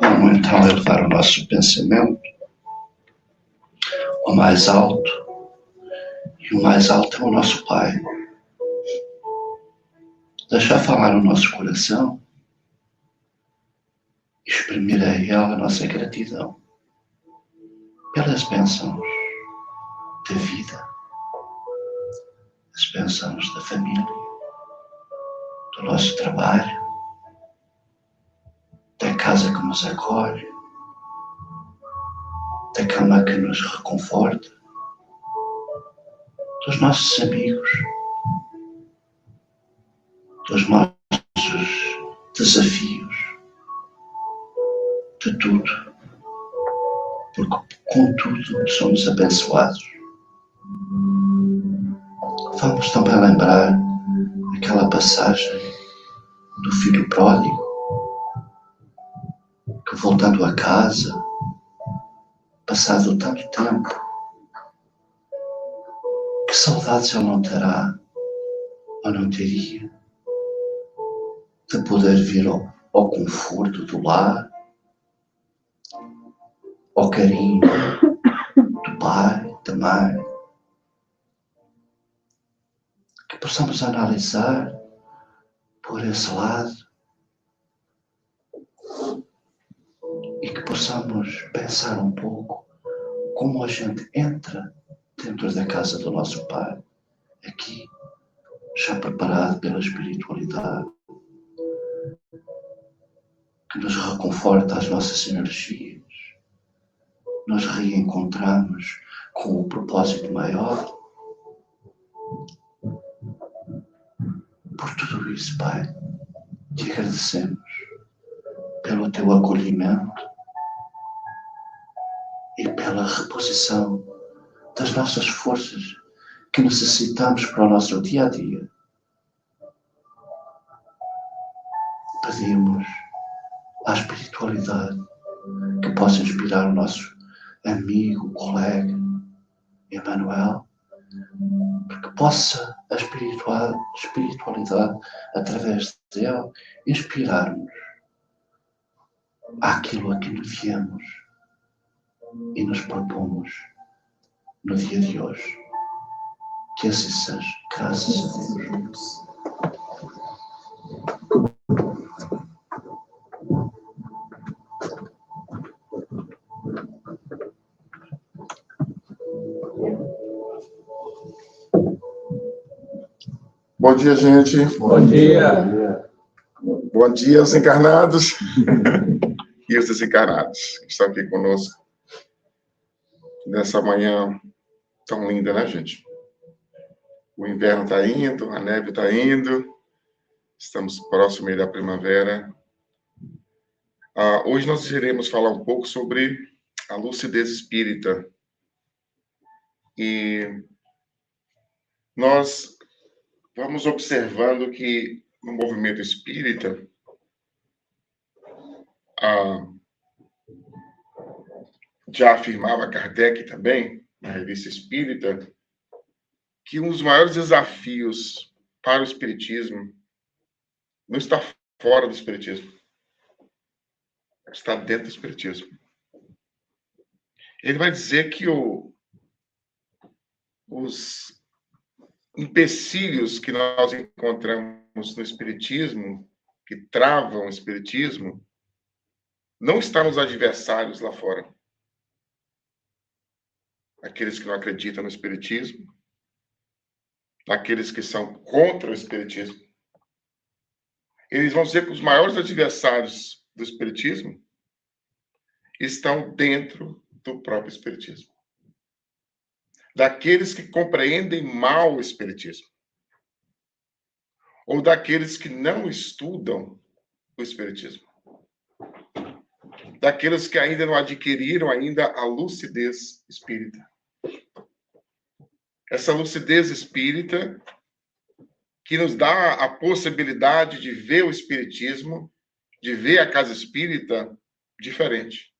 Vamos então elevar o nosso pensamento ao mais alto, e o mais alto é o nosso Pai. Deixar falar o nosso coração, exprimir a Ele a nossa gratidão pelas bênçãos da vida, as bênçãos da família, do nosso trabalho, da casa que nos acolhe, da cama que nos reconforta, dos nossos amigos, dos nossos desafios, de tudo, porque com tudo somos abençoados. Vamos também lembrar aquela passagem do filho pródigo, que voltando a casa, passado tanto tempo, que saudades ele não terá, ou não teria, de poder vir ao conforto do lar, ao carinho do pai, da mãe. Que possamos analisar por esse lado e que possamos pensar um pouco como a gente entra dentro da casa do nosso Pai, aqui, já preparado pela espiritualidade, que nos reconforta as nossas energias, nos reencontramos com o propósito maior. Por tudo isso, Pai, te agradecemos pelo teu acolhimento e pela reposição das nossas forças que necessitamos para o nosso dia a dia. Pedimos à espiritualidade que possa inspirar o nosso amigo, colega, Emmanuel, que possa a espiritualidade, através dele, inspirar-nos àquilo a que viemos e nos propomos no dia de hoje. Que assim seja, graças a Deus. Bom dia, gente. Bom dia. Bom dia, os encarnados e os desencarnados que estão aqui conosco nessa manhã tão linda, né, gente? O inverno está indo, a neve está indo, estamos próximos aí da primavera. Hoje nós iremos falar um pouco sobre a lucidez espírita. E nós vamos observando que no movimento espírita, já afirmava Kardec também, na Revista Espírita, que um dos maiores desafios para o espiritismo não está fora do espiritismo, está dentro do espiritismo. Ele vai dizer que os empecilhos que nós encontramos no espiritismo, que travam o espiritismo, não estão nos adversários lá fora. Aqueles que não acreditam no espiritismo, aqueles que são contra o espiritismo. Eles vão dizer que os maiores adversários do espiritismo estão dentro do próprio espiritismo. Daqueles que compreendem mal o espiritismo. Ou daqueles que não estudam o espiritismo. Daqueles que ainda não adquiriram ainda a lucidez espírita. Essa lucidez espírita que nos dá a possibilidade de ver o espiritismo, de ver a casa espírita diferente.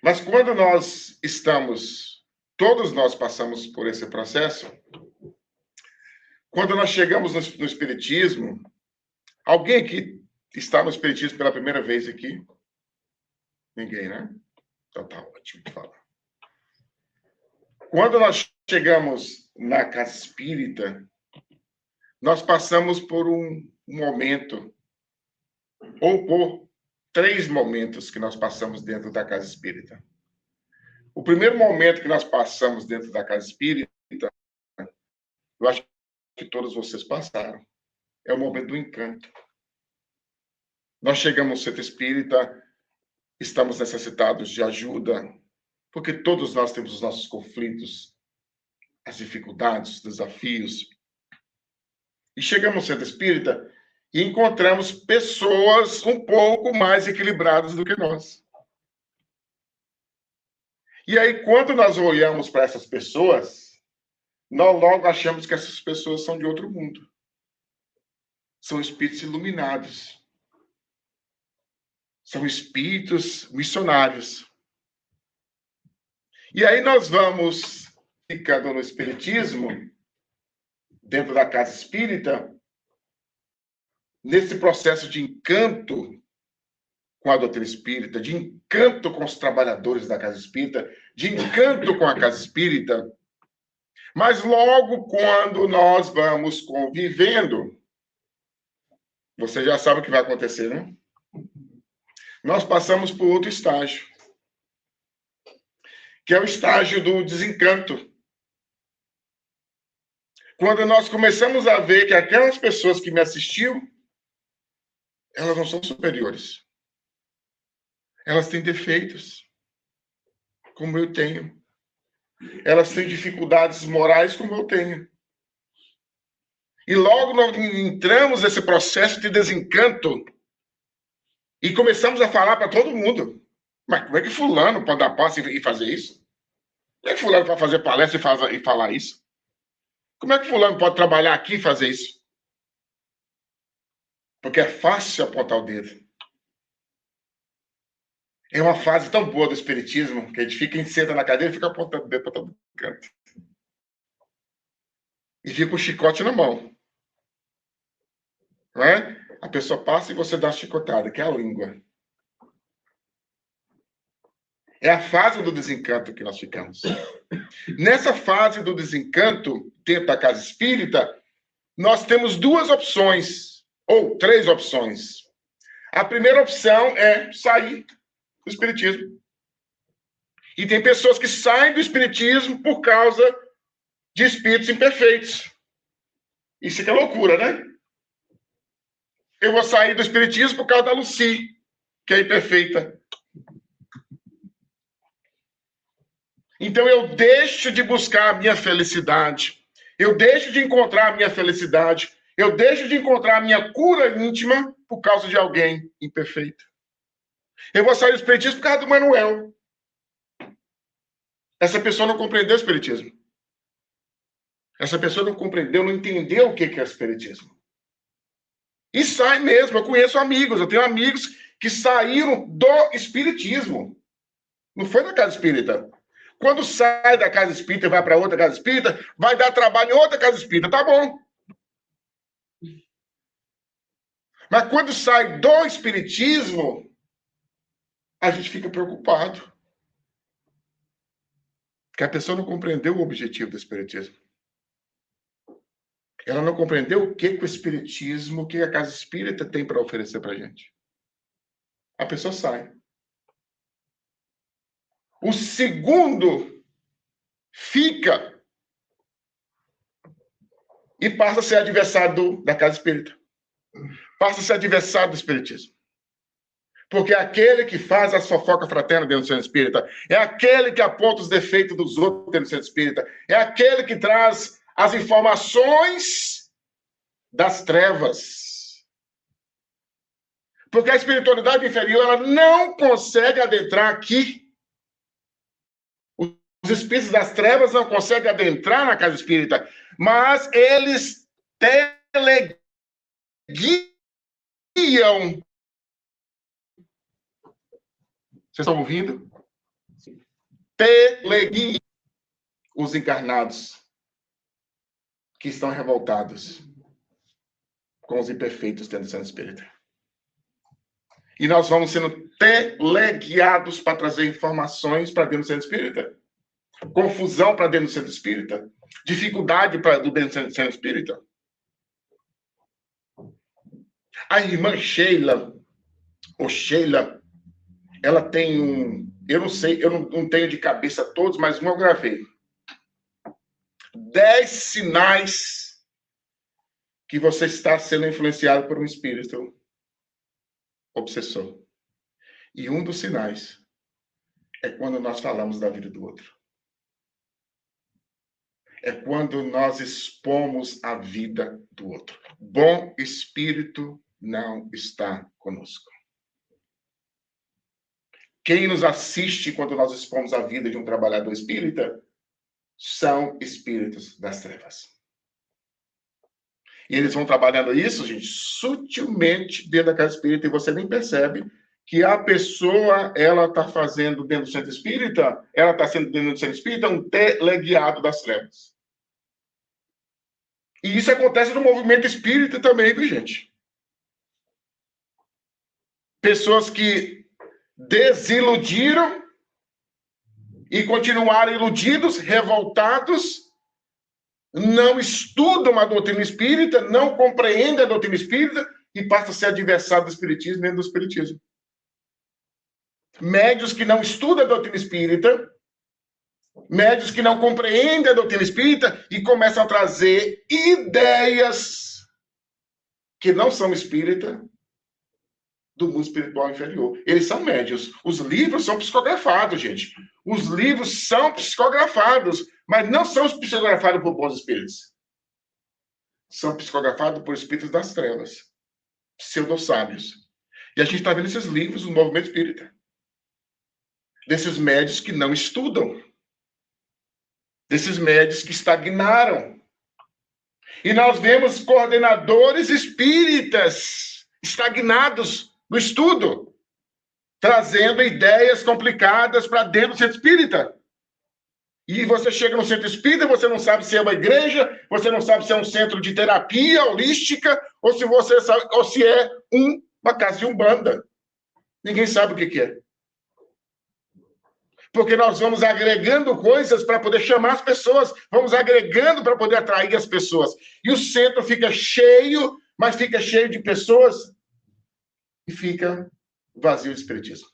Mas quando todos nós passamos por esse processo, Quando nós chegamos no Espiritismo, alguém que está no Espiritismo pela primeira vez aqui? Ninguém, né? Então tá ótimo de falar. Quando nós chegamos na casa espírita, nós passamos por um momento, ou por 3 momentos que nós passamos dentro da casa espírita. O primeiro momento que nós passamos dentro da casa espírita, eu acho que todos vocês passaram, é o momento do encanto. Nós chegamos no centro espírita, estamos necessitados de ajuda, porque todos nós temos os nossos conflitos, as dificuldades, os desafios. E chegamos no centro espírita e encontramos pessoas um pouco mais equilibradas do que nós. E aí, quando nós olhamos para essas pessoas, nós logo achamos que essas pessoas são de outro mundo. São espíritos iluminados. São espíritos missionários. E aí nós vamos ficando no espiritismo, dentro da casa espírita, nesse processo de encanto com a doutrina espírita, de encanto com os trabalhadores da casa espírita, de encanto com a casa espírita. Mas logo quando nós vamos convivendo, você já sabe o que vai acontecer, né? Nós passamos por outro estágio, que é o estágio do desencanto. Quando nós começamos a ver que aquelas pessoas que me assistiam, elas não são superiores. Elas têm defeitos, como eu tenho. Elas têm dificuldades morais, como eu tenho. E logo nós entramos nesse processo de desencanto e começamos a falar para todo mundo. Mas como é que fulano pode dar passo e fazer isso? Como é que fulano pode fazer palestra e falar isso? Como é que fulano pode trabalhar aqui e fazer isso? Porque é fácil apontar o dedo. É uma fase tão boa do espiritismo que a gente fica senta na cadeira e fica apontando o dedo para todo canto. E fica o chicote na mão. Não é? A pessoa passa e você dá a chicotada, que é a língua. É a fase do desencanto que nós ficamos. Nessa fase do desencanto, dentro da casa espírita, nós temos 2 opções, ou 3 opções. A primeira opção é sair do espiritismo. E tem pessoas que saem do espiritismo por causa de espíritos imperfeitos. Isso que é loucura, né? Eu vou sair do espiritismo por causa da Lucy, que é imperfeita. Então eu deixo de buscar a minha felicidade. Eu deixo de encontrar a minha felicidade. Eu deixo de encontrar a minha cura íntima por causa de alguém imperfeito. Eu vou sair do espiritismo por causa do Manuel. Essa pessoa não compreendeu o espiritismo. Essa pessoa não compreendeu, não entendeu o que é o espiritismo. E sai mesmo. Eu conheço amigos, eu tenho amigos que saíram do espiritismo. Não foi da casa espírita. Quando sai da casa espírita e vai para outra casa espírita, vai dar trabalho em outra casa espírita. Tá bom. Mas quando sai do espiritismo, a gente fica preocupado. Porque a pessoa não compreendeu o objetivo do espiritismo. Ela não compreendeu o que o espiritismo, o que a casa espírita tem para oferecer para a gente. A pessoa sai. O segundo fica e passa a ser adversário da casa espírita. Passa a ser adversário do espiritismo. Porque é aquele que faz a fofoca fraterna dentro do centro espírita, é aquele que aponta os defeitos dos outros dentro do centro espírita, é aquele que traz as informações das trevas. Porque a espiritualidade inferior, ela não consegue adentrar aqui. Os espíritos das trevas não conseguem adentrar na casa espírita, mas eles teleguiam. Vocês estão ouvindo? Teleguiam os encarnados que estão revoltados com os imperfeitos dentro do centro espírita. E nós vamos sendo teleguiados para trazer informações para dentro do centro espírita. Confusão para dentro do centro espírita. Dificuldade para dentro do centro espírita. A irmã Sheila, ou Sheila, ela tem eu não sei, eu não tenho de cabeça todos, mas eu gravei. 10 sinais que você está sendo influenciado por um espírito obsessor. E um dos sinais é quando nós falamos da vida do outro. É quando nós expomos a vida do outro. Bom espírito não está conosco. Quem nos assiste quando nós expomos a vida de um trabalhador espírita são espíritos das trevas. E eles vão trabalhando isso, gente, sutilmente dentro da casa espírita, e você nem percebe que a pessoa, ela está fazendo dentro do centro espírita, ela está sendo dentro do centro espírita um teleguiado das trevas. E isso acontece no movimento espírita também, viu, gente? Pessoas que desiludiram e continuaram iludidos, revoltados, não estudam a doutrina espírita, não compreendem a doutrina espírita e passam a ser adversário do espiritismo dentro do espiritismo. Médios que não estudam a doutrina espírita, médios que não compreendem a doutrina espírita e começam a trazer ideias que não são espírita do mundo espiritual inferior. Eles são médios. Os livros são psicografados, gente. Os livros são psicografados, mas não são psicografados por bons espíritos. São psicografados por espíritos das trevas, pseudo-sábios. E a gente está vendo esses livros no movimento espírita. Desses médios que não estudam. Desses médios que estagnaram. E nós vemos coordenadores espíritas estagnados no estudo, trazendo ideias complicadas para dentro do centro espírita. E você chega no centro espírita, você não sabe se é uma igreja, você não sabe se é um centro de terapia holística, ou se você sabe, ou se é uma casa de umbanda. Ninguém sabe o que é. Porque nós vamos agregando coisas para poder chamar as pessoas, vamos agregando para poder atrair as pessoas. E o centro fica cheio, mas fica cheio de pessoas e fica vazio de espiritismo.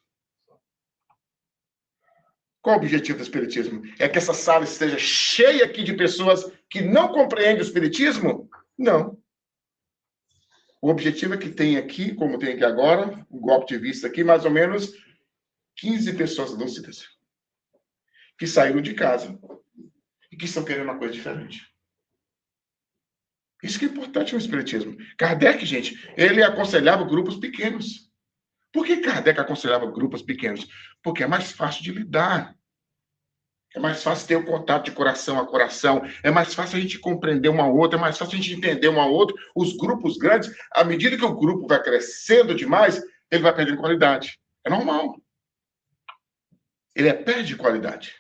Qual o objetivo do espiritismo? É que essa sala esteja cheia aqui de pessoas que não compreendem o espiritismo? Não. O objetivo é que tem aqui, como tem aqui agora, um golpe de vista aqui, mais ou menos 15 pessoas lúcidas que saíram de casa e que estão querendo uma coisa diferente. Isso que é importante no espiritismo. Kardec, gente, ele aconselhava grupos pequenos. Por que Kardec aconselhava grupos pequenos? Porque é mais fácil de lidar. É mais fácil ter o contato de coração a coração. É mais fácil a gente compreender uma outra. É mais fácil a gente entender uma outra. Os grupos grandes, à medida que o grupo vai crescendo demais, ele vai perdendo qualidade. É normal. Ele perde qualidade.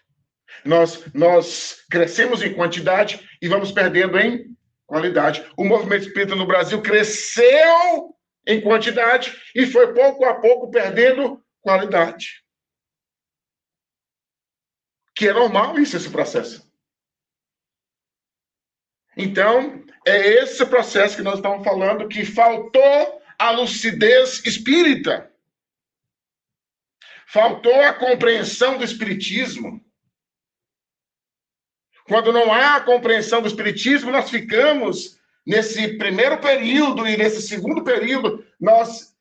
Nós crescemos em quantidade e vamos perdendo em qualidade. O movimento espírita no Brasil cresceu em quantidade e foi pouco a pouco perdendo qualidade. Que é normal isso, esse processo. Então, é esse processo que nós estamos falando, que faltou a lucidez espírita. Faltou a compreensão do espiritismo. Quando não há a compreensão do espiritismo, nós ficamos nesse primeiro período e nesse segundo período, nós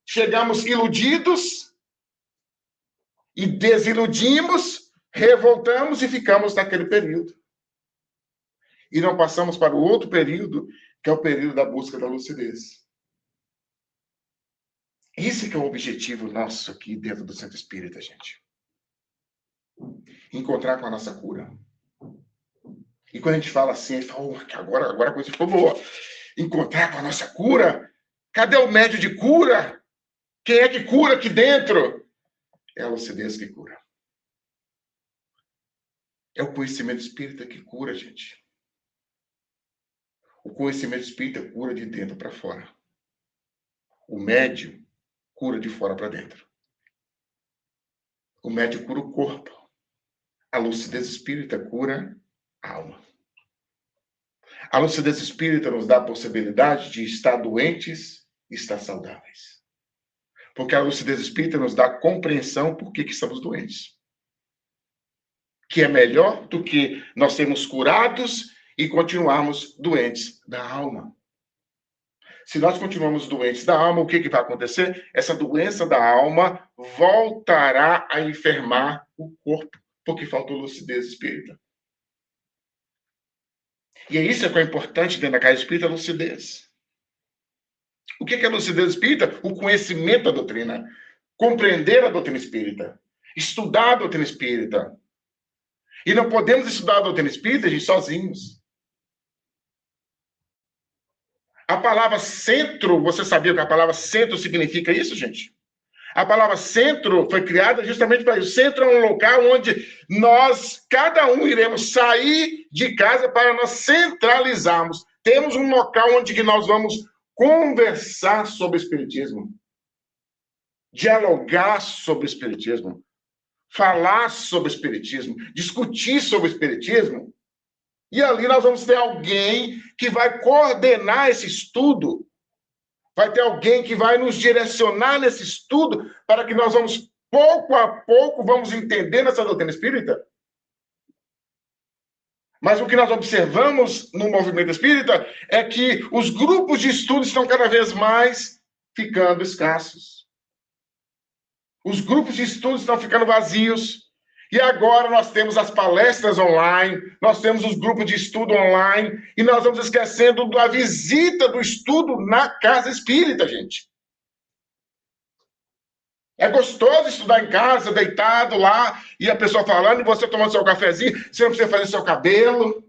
chegamos iludidos e desiludimos, revoltamos e ficamos naquele período. E não passamos para o outro período, que é o período da busca da lucidez. Esse que é o objetivo nosso aqui dentro do Centro Espírita, gente. Encontrar com a nossa cura. E quando a gente fala assim, a gente fala, agora a coisa ficou boa. Encontrar com a nossa cura? Cadê o médio de cura? Quem é que cura aqui dentro? É a lucidez que cura. É o conhecimento espírita que cura, gente. O conhecimento espírita cura de dentro para fora. O médium cura de fora para dentro. O médium cura o corpo. A lucidez espírita cura a alma. A lucidez espírita nos dá a possibilidade de estar doentes e estar saudáveis. Porque a lucidez espírita nos dá a compreensão por que estamos doentes. Que é melhor do que nós sermos curados e continuarmos doentes da alma. Se nós continuamos doentes da alma, o que vai acontecer? Essa doença da alma voltará a enfermar o corpo, porque faltou lucidez espírita. E é isso que é importante dentro da casa espírita, a lucidez. O que é lucidez espírita? O conhecimento da doutrina. Compreender a doutrina espírita. Estudar a doutrina espírita. E não podemos estudar a doutrina espírita, gente, sozinhos. A palavra centro, você sabia que a palavra centro significa isso, gente? A palavra centro foi criada justamente para isso. Centro é um local onde nós, cada um, iremos sair de casa para nós centralizarmos. Temos um local onde que nós vamos conversar sobre o espiritismo. Dialogar sobre o espiritismo. Falar sobre o espiritismo. Discutir sobre o espiritismo. E ali nós vamos ter alguém que vai coordenar esse estudo. Vai ter alguém que vai nos direcionar nesse estudo para que nós vamos, pouco a pouco, vamos entendendo essa doutrina espírita. Mas o que nós observamos no movimento espírita é que os grupos de estudo estão cada vez mais ficando escassos. Os grupos de estudo estão ficando vazios. E agora nós temos as palestras online, nós temos os grupos de estudo online, e nós vamos esquecendo da visita do estudo na casa espírita, gente. É gostoso estudar em casa, deitado lá, e a pessoa falando, e você tomando seu cafezinho, você não precisa fazer seu cabelo,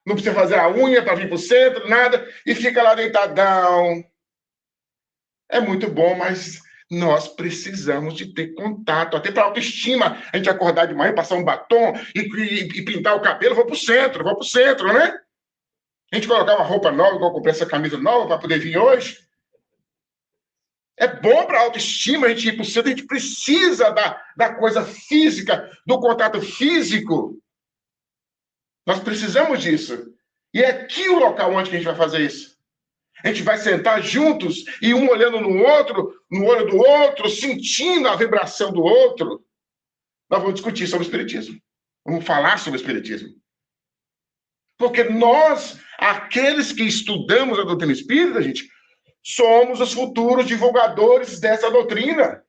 não precisa fazer a unha para vir para o centro, nada, e fica lá deitadão. É muito bom, mas nós precisamos de ter contato, até para autoestima. A gente acordar de manhã, passar um batom e pintar o cabelo, vou para o centro, né? A gente colocar uma roupa nova, igual eu comprei essa camisa nova para poder vir hoje. É bom para a autoestima a gente ir para o centro, a gente precisa da coisa física, do contato físico. Nós precisamos disso. E é aqui o local onde que a gente vai fazer isso. A gente vai sentar juntos e um olhando no outro, no olho do outro, sentindo a vibração do outro. Nós vamos discutir sobre o espiritismo. Vamos falar sobre o espiritismo. Porque nós, aqueles que estudamos a doutrina espírita, gente, somos os futuros divulgadores dessa doutrina.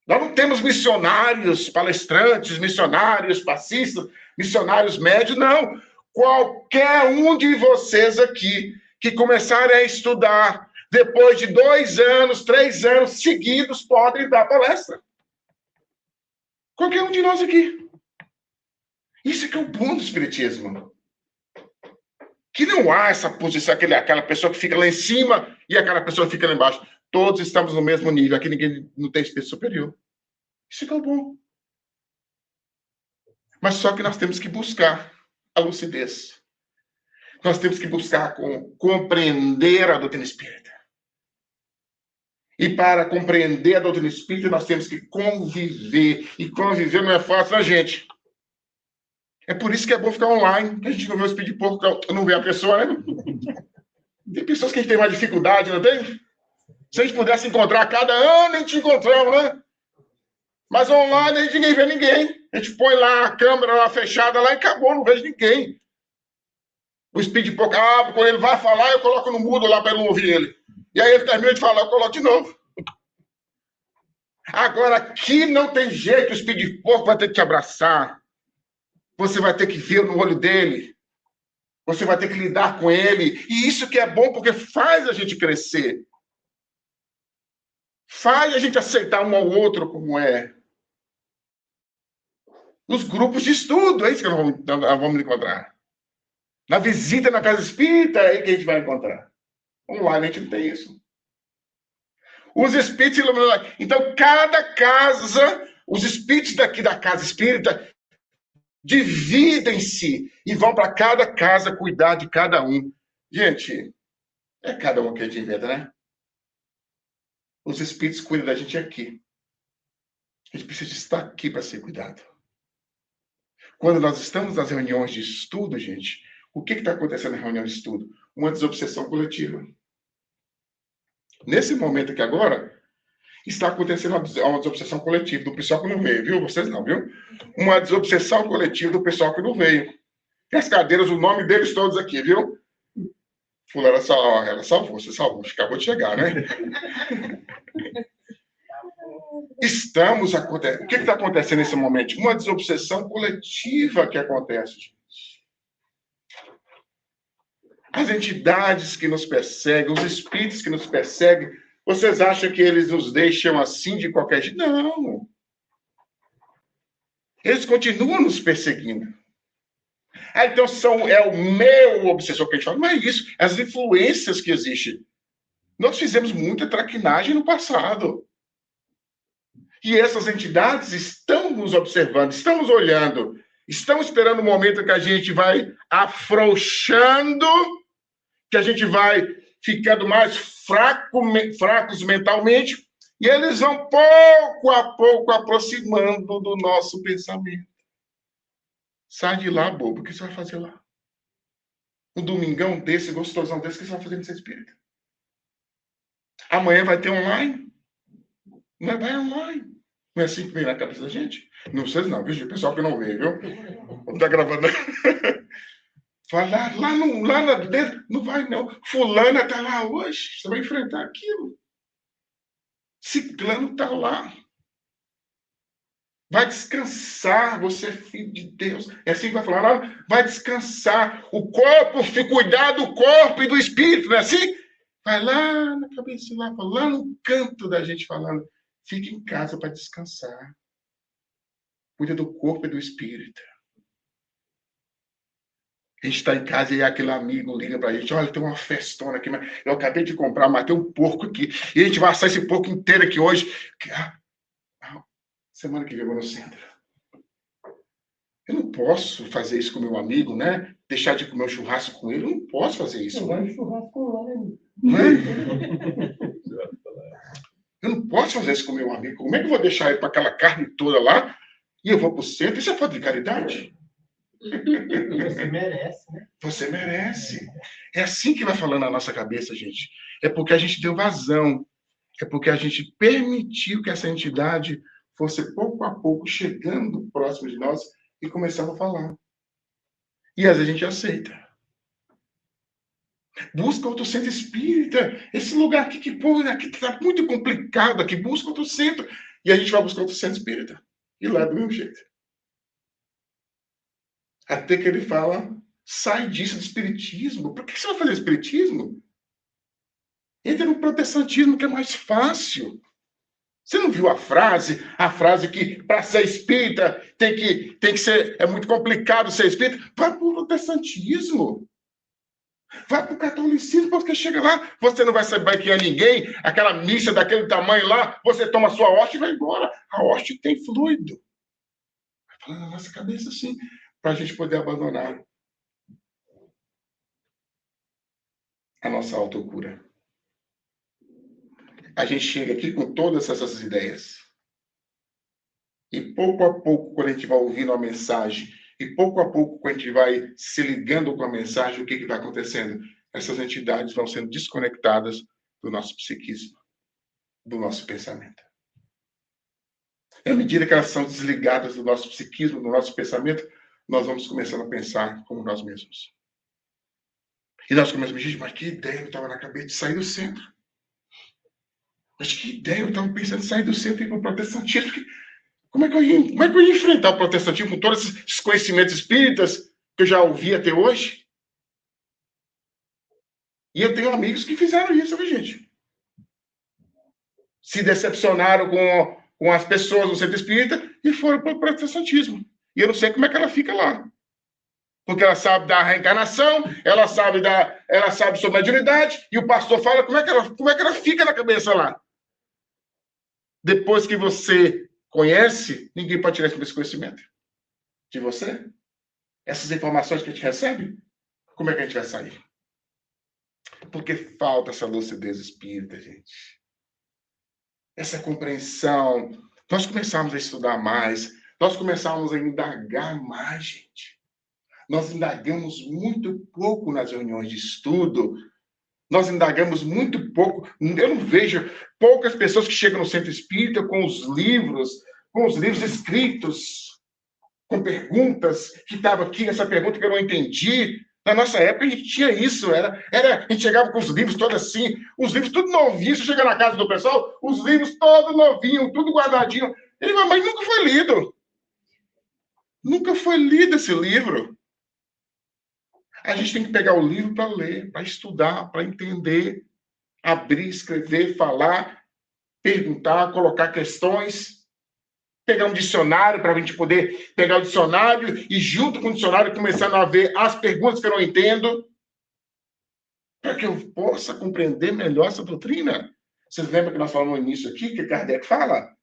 Nós não temos missionários palestrantes, missionários passistas, missionários médios, não. Qualquer um de vocês aqui que começarem a estudar, depois de 2 anos, 3 anos seguidos, podem dar palestra. Qualquer um de nós aqui. Isso é que é o bom do espiritismo. Que não há essa posição, aquela pessoa que fica lá em cima e aquela pessoa que fica lá embaixo. Todos estamos no mesmo nível. Aqui ninguém não tem espírito superior. Isso que é o bom. Mas só que nós temos que buscar a lucidez. Nós temos que buscar compreender a doutrina espírita. E para compreender a doutrina espírita, nós temos que conviver. E conviver não é fácil, né, gente? É por isso que é bom ficar online, que a gente não vê o espírito de porco, não vê a pessoa, né? Tem pessoas que a gente tem mais dificuldade, não tem? Se a gente pudesse encontrar cada ano, a gente encontrava, né? Mas online a gente ninguém vê ninguém. A gente põe lá a câmera lá fechada lá e acabou, não vejo ninguém. O espírito de porco, quando ele vai falar, eu coloco no mudo lá para ele não ouvir ele. E aí ele termina de falar, eu coloco de novo. Agora, aqui não tem jeito, o espírito de porco vai ter que te abraçar. Você vai ter que ver no olho dele. Você vai ter que lidar com ele. E isso que é bom, porque faz a gente crescer. Faz a gente aceitar um ao outro como é. Nos grupos de estudo, é isso que nós vamos encontrar. Na visita na casa espírita, é aí que a gente vai encontrar. Online a gente não tem isso. Os espíritos iluminados. Então, cada casa, os espíritos daqui da casa espírita dividem-se e vão para cada casa cuidar de cada um. Gente, é cada um que a gente inventa, né? Os espíritos cuidam da gente aqui. A gente precisa estar aqui para ser cuidado. Quando nós estamos nas reuniões de estudo, gente, o que está acontecendo na reunião de estudo? Uma desobsessão coletiva. Nesse momento aqui agora, está acontecendo uma desobsessão coletiva do pessoal que não veio, viu? Vocês não, viu? Uma desobsessão coletiva do pessoal que não veio. Tem as cadeiras, o nome deles todos aqui, viu? Fulana, ela salvou, você salvou, acabou de chegar, né? Estamos acontecendo. O que está acontecendo nesse momento? Uma desobsessão coletiva que acontece, gente. As entidades que nos perseguem, os espíritos que nos perseguem, vocês acham que eles nos deixam assim de qualquer jeito? Não. Eles continuam nos perseguindo. Então é o meu obsessor que a gente fala. Não é isso. As influências que existem. Nós fizemos muita traquinagem no passado. E essas entidades estão nos observando, estão nos olhando, estão esperando o momento que a gente vai afrouxando, que a gente vai ficando mais fracos mentalmente, e eles vão pouco a pouco aproximando do nosso pensamento. Sai de lá, bobo, o que você vai fazer lá? Um domingão desse, gostosão desse, o que você vai fazer nesse espírito? Amanhã vai ter online? Não vai online. Não é assim que vem na cabeça da gente? Não sei não, viu? O pessoal que não vê, viu? Não tá gravando. Vai lá dentro. Não vai, não. Fulana tá lá hoje. Você vai enfrentar aquilo. Ciclano tá lá. Vai descansar. Você é filho de Deus. É assim que vai falar lá. Vai descansar. O corpo, cuidar do corpo e do espírito, não é assim? Vai lá na cabeça, lá no canto da gente falando. Fique em casa para descansar. Cuida do corpo e do espírito. A gente está em casa e aquele amigo liga para a gente. Olha, tem uma festona aqui. Mas eu acabei de comprar, matei um porco aqui. E a gente vai assar esse porco inteiro aqui hoje. Semana que vem eu vou no centro. Eu não posso fazer isso com meu amigo, né? Deixar de comer um churrasco com ele. Eu não posso fazer isso. Eu gosto de churrasco online. Não é? Eu não posso fazer isso com meu amigo. Como é que eu vou deixar ele para aquela carne toda lá e eu vou para o centro? Isso é falta de caridade. Você merece, né? Você merece. É assim que vai falando na nossa cabeça, gente. É porque a gente deu vazão. É porque a gente permitiu que essa entidade fosse pouco a pouco chegando próximo de nós e começando a falar. E às vezes a gente aceita. Busca outro centro espírita. Esse lugar aqui, aqui está muito complicado aqui. Busca outro centro. E a gente vai buscar outro centro espírita. E lá do mesmo jeito. Até que ele fala, sai disso do espiritismo. Por que você vai fazer espiritismo? Entra no protestantismo, que é mais fácil. Você não viu a frase que para ser espírita tem que ser, é muito complicado ser espírita? Vai para o protestantismo. Vai para o catolicismo, porque chega lá, você não vai saber que é ninguém, aquela missa daquele tamanho lá, você toma sua hóstia e vai embora. A hóstia tem fluido. Vai falando na nossa cabeça assim, para a gente poder abandonar a nossa autocura. A gente chega aqui com todas essas ideias. E pouco a pouco, quando a gente vai ouvindo a mensagem, e pouco a pouco, quando a gente vai se ligando com a mensagem, o que vai acontecendo? Essas entidades vão sendo desconectadas do nosso psiquismo, do nosso pensamento. E à medida que elas são desligadas do nosso psiquismo, do nosso pensamento, nós vamos começando a pensar como nós mesmos. E nós começamos a dizer, mas que ideia eu estava na cabeça de sair do centro. Mas que ideia eu estava pensando em sair do centro e ir para o protestantismo. Como é que eu ia enfrentar o protestantismo com todos esses conhecimentos espíritas que eu já ouvi até hoje? E eu tenho amigos que fizeram isso, viu, gente? Se decepcionaram com as pessoas do centro espírita e foram para o protestantismo. E eu não sei como é que ela fica lá. Porque ela sabe da reencarnação, ela sabe sobre a mediunidade, e o pastor fala como é que ela fica na cabeça lá. Depois que você conhece, ninguém pode tirar esse conhecimento. de você? Essas informações que a gente recebe? Como é que a gente vai sair? Porque falta essa lucidez espírita, gente. Essa compreensão. Nós começamos a estudar mais. Nós começamos a indagar mais, gente. Nós indagamos muito pouco nas reuniões de estudo. Nós indagamos muito pouco. Eu não vejo poucas pessoas que chegam no centro espírita com os livros escritos, com perguntas, que estavam aqui nessa pergunta que eu não entendi. Na nossa época, a gente tinha isso. A gente chegava com os livros todos assim, os livros tudo novinhos. Você chega na casa do pessoal, os livros todos novinhos, tudo guardadinho. Ele fala, mas nunca foi lido. Nunca foi lido esse livro. A gente tem que pegar o livro para ler, para estudar, para entender, abrir, escrever, falar, perguntar, colocar questões, pegar um dicionário para a gente poder pegar o dicionário e, junto com o dicionário, começando a ver as perguntas que eu não entendo, para que eu possa compreender melhor essa doutrina. Vocês lembram que nós falamos no início aqui, que Kardec fala?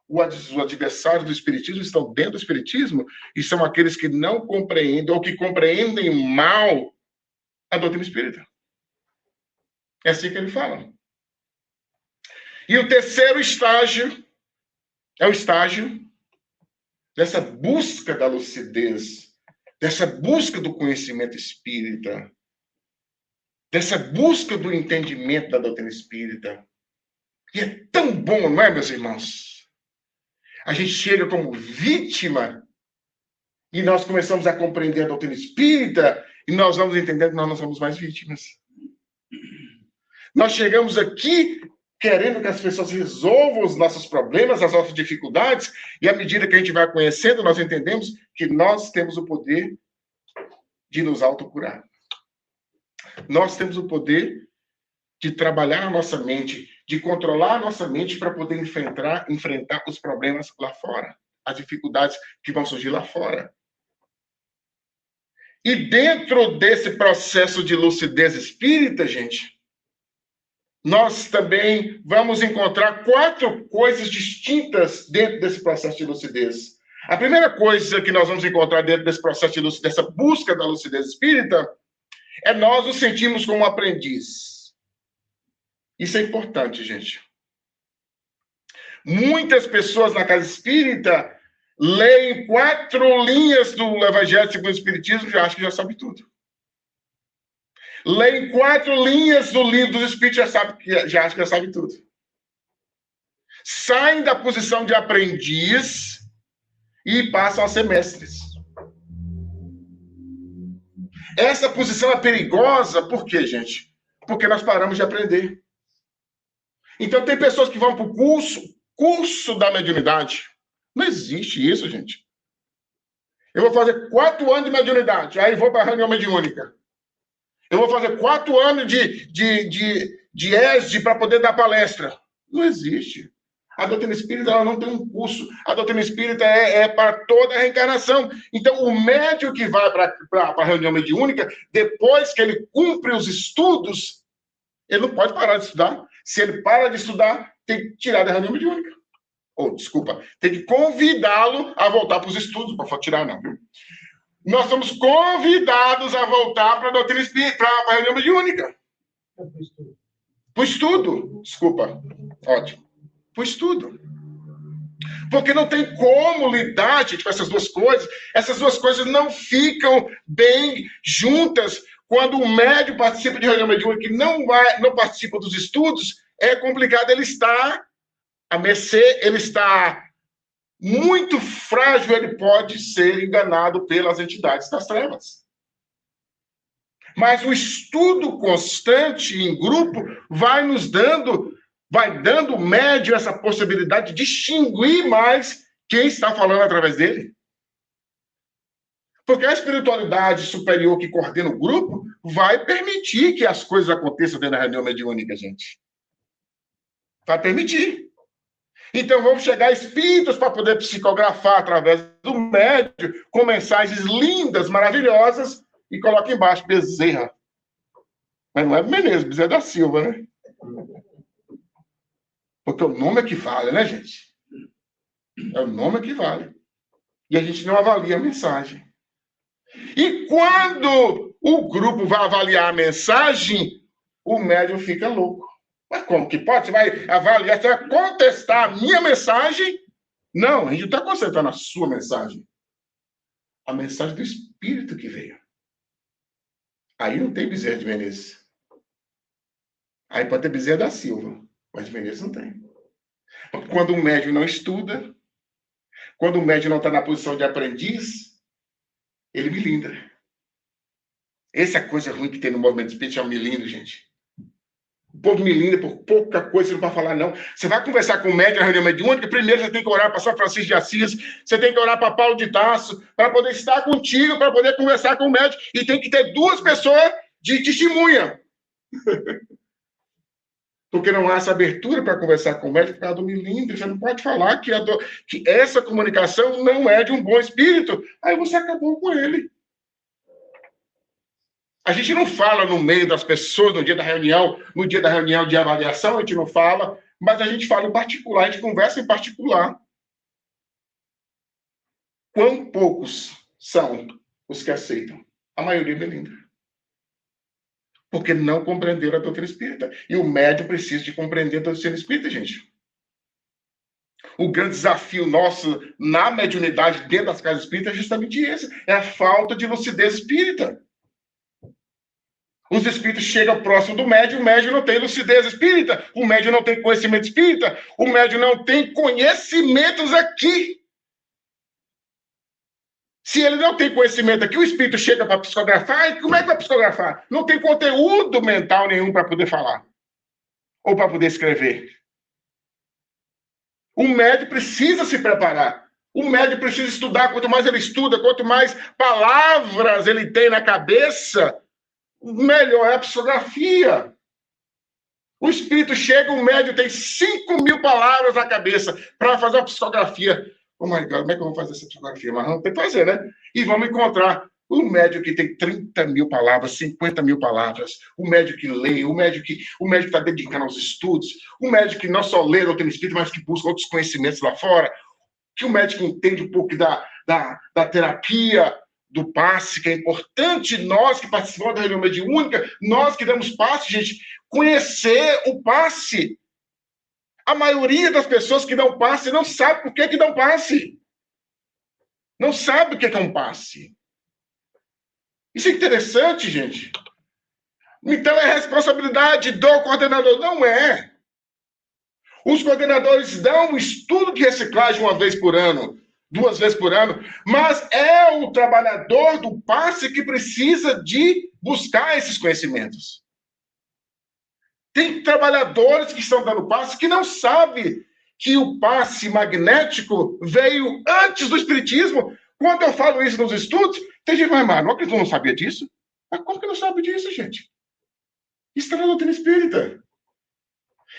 Os adversários do Espiritismo estão dentro do Espiritismo e são aqueles que não compreendem ou que compreendem mal a doutrina espírita. É assim que ele fala. E o terceiro estágio é o estágio dessa busca da lucidez, dessa busca do conhecimento espírita, dessa busca do entendimento da doutrina espírita. E é tão bom, não é, meus irmãos? A gente chega como vítima e nós começamos a compreender a doutrina espírita e nós vamos entender que nós não somos mais vítimas. Nós chegamos aqui querendo que as pessoas resolvam os nossos problemas, as nossas dificuldades, e à medida que a gente vai conhecendo, nós entendemos que nós temos o poder de nos autocurar. Nós temos o poder de trabalhar a nossa mente, de controlar a nossa mente para poder enfrentar os problemas lá fora, as dificuldades que vão surgir lá fora. E dentro desse processo de lucidez espírita, gente, nós também vamos encontrar 4 coisas distintas dentro desse processo de lucidez. A primeira coisa que nós vamos encontrar dentro desse processo de lucidez, dessa busca da lucidez espírita, é nós nos sentirmos como aprendiz. Isso é importante, gente. Muitas pessoas na casa espírita leem 4 linhas do Evangelho segundo o Espiritismo e já acham que já sabe tudo. Leem 4 linhas do livro dos Espíritos e já acham que já sabe tudo. Saem da posição de aprendiz e passam a ser mestres. Essa posição é perigosa, por quê, gente? Porque nós paramos de aprender. Então, tem pessoas que vão para o curso da mediunidade. Não existe isso, gente. Eu vou fazer 4 anos de mediunidade, aí vou para a reunião mediúnica. Eu vou fazer 4 anos de ESD para poder dar palestra. Não existe. A doutrina espírita ela não tem um curso. A doutrina espírita é para toda a reencarnação. Então, o médium que vai para a reunião mediúnica, depois que ele cumpre os estudos, ele não pode parar de estudar. Se ele para de estudar, tem que tirar da reunião mediúnica. Tem que convidá-lo a voltar para os estudos. Não pode tirar, não. Nós somos convidados a voltar para a doutrina espírita, para a reunião mediúnica. Para o estudo. Desculpa. Ótimo. Para o estudo. Porque não tem como lidar, gente, com essas duas coisas. Essas duas coisas não ficam bem juntas. Quando o médium participa de reunião mediúnica e não participa dos estudos, é complicado. Ele está a mercê, ele está muito frágil, ele pode ser enganado pelas entidades das trevas. Mas o estudo constante em grupo vai dando ao médium essa possibilidade de distinguir mais quem está falando através dele. Porque a espiritualidade superior que coordena o grupo vai permitir que as coisas aconteçam dentro da reunião mediúnica, gente. Vai permitir. Então, vamos chegar espíritos para poder psicografar através do médium, com mensagens lindas, maravilhosas, e coloca embaixo Bezerra. Mas não é Menezes, Bezerra da Silva, né? Porque o nome é que vale, né, gente? É o nome que vale. E a gente não avalia a mensagem. E quando o grupo vai avaliar a mensagem, o médium fica louco. Mas como que pode? Você vai avaliar, você vai contestar a minha mensagem? Não, a gente não está concentrando na sua mensagem. A mensagem do Espírito que veio. Aí não tem Bezerra de Menezes. Aí pode ter Bezerra da Silva, mas de Menezes não tem. Quando o médium não estuda, quando o médium não está na posição de aprendiz, ele milindra. Essa é a coisa ruim que tem no movimento espírita, é o milindro, gente. O povo milindra por pouca coisa, você não pode falar, não. Você vai conversar com o médium na reunião mediúnica, primeiro você tem que orar para São Francisco de Assis, você tem que orar para Paulo de Tarso, para poder estar contigo, para poder conversar com o médium. E tem que ter 2 pessoas de testemunha. Porque não há essa abertura para conversar com o médico por causa do milindre. Você não pode falar que essa comunicação não é de um bom espírito. Aí você acabou com ele. A gente não fala no meio das pessoas, no dia da reunião de avaliação, a gente não fala, mas a gente fala em particular, a gente conversa em particular. Quão poucos são os que aceitam? A maioria melindra. Porque não compreenderam a doutrina espírita. E o médium precisa de compreender a doutrina espírita, gente. O grande desafio nosso na mediunidade dentro das casas espíritas é justamente esse. É a falta de lucidez espírita. Os espíritos chegam próximo do médium, o médium não tem lucidez espírita, o médium não tem conhecimento espírita, o médium não tem conhecimentos aqui. Se ele não tem conhecimento aqui, o espírito chega para psicografar, e como é que vai psicografar? Não tem conteúdo mental nenhum para poder falar, ou para poder escrever. O médium precisa se preparar. O médium precisa estudar. Quanto mais ele estuda, quanto mais palavras ele tem na cabeça, melhor é a psicografia. O espírito chega, o médium tem 5.000 palavras na cabeça para fazer uma psicografia. Oh my God, como é que eu vou fazer essa psicografia? Mas não tem que fazer, né? E vamos encontrar o médium que tem 30.000 palavras, 50.000 palavras, o médium que lê, o médium que está dedicando aos estudos, o médium que não só lê a doutrina espírita, mas que busca outros conhecimentos lá fora, que o médico entende um pouco da terapia, do passe, que é importante nós que participamos da reunião mediúnica, nós que damos passe, gente, conhecer o passe. A maioria das pessoas que dão passe não sabe por que dão passe. Não sabe o que é um passe. Isso é interessante, gente. Então é responsabilidade do coordenador. Não é. Os coordenadores dão um estudo de reciclagem 1 vez por ano, 2 vezes por ano, mas é o trabalhador do passe que precisa de buscar esses conhecimentos. Tem trabalhadores que estão dando passe que não sabem que o passe magnético veio antes do espiritismo. Quando eu falo isso nos estudos, tem gente que vai, mas não não sabia disso? Mas como que não sabe disso, gente? Isso está na doutrina espírita.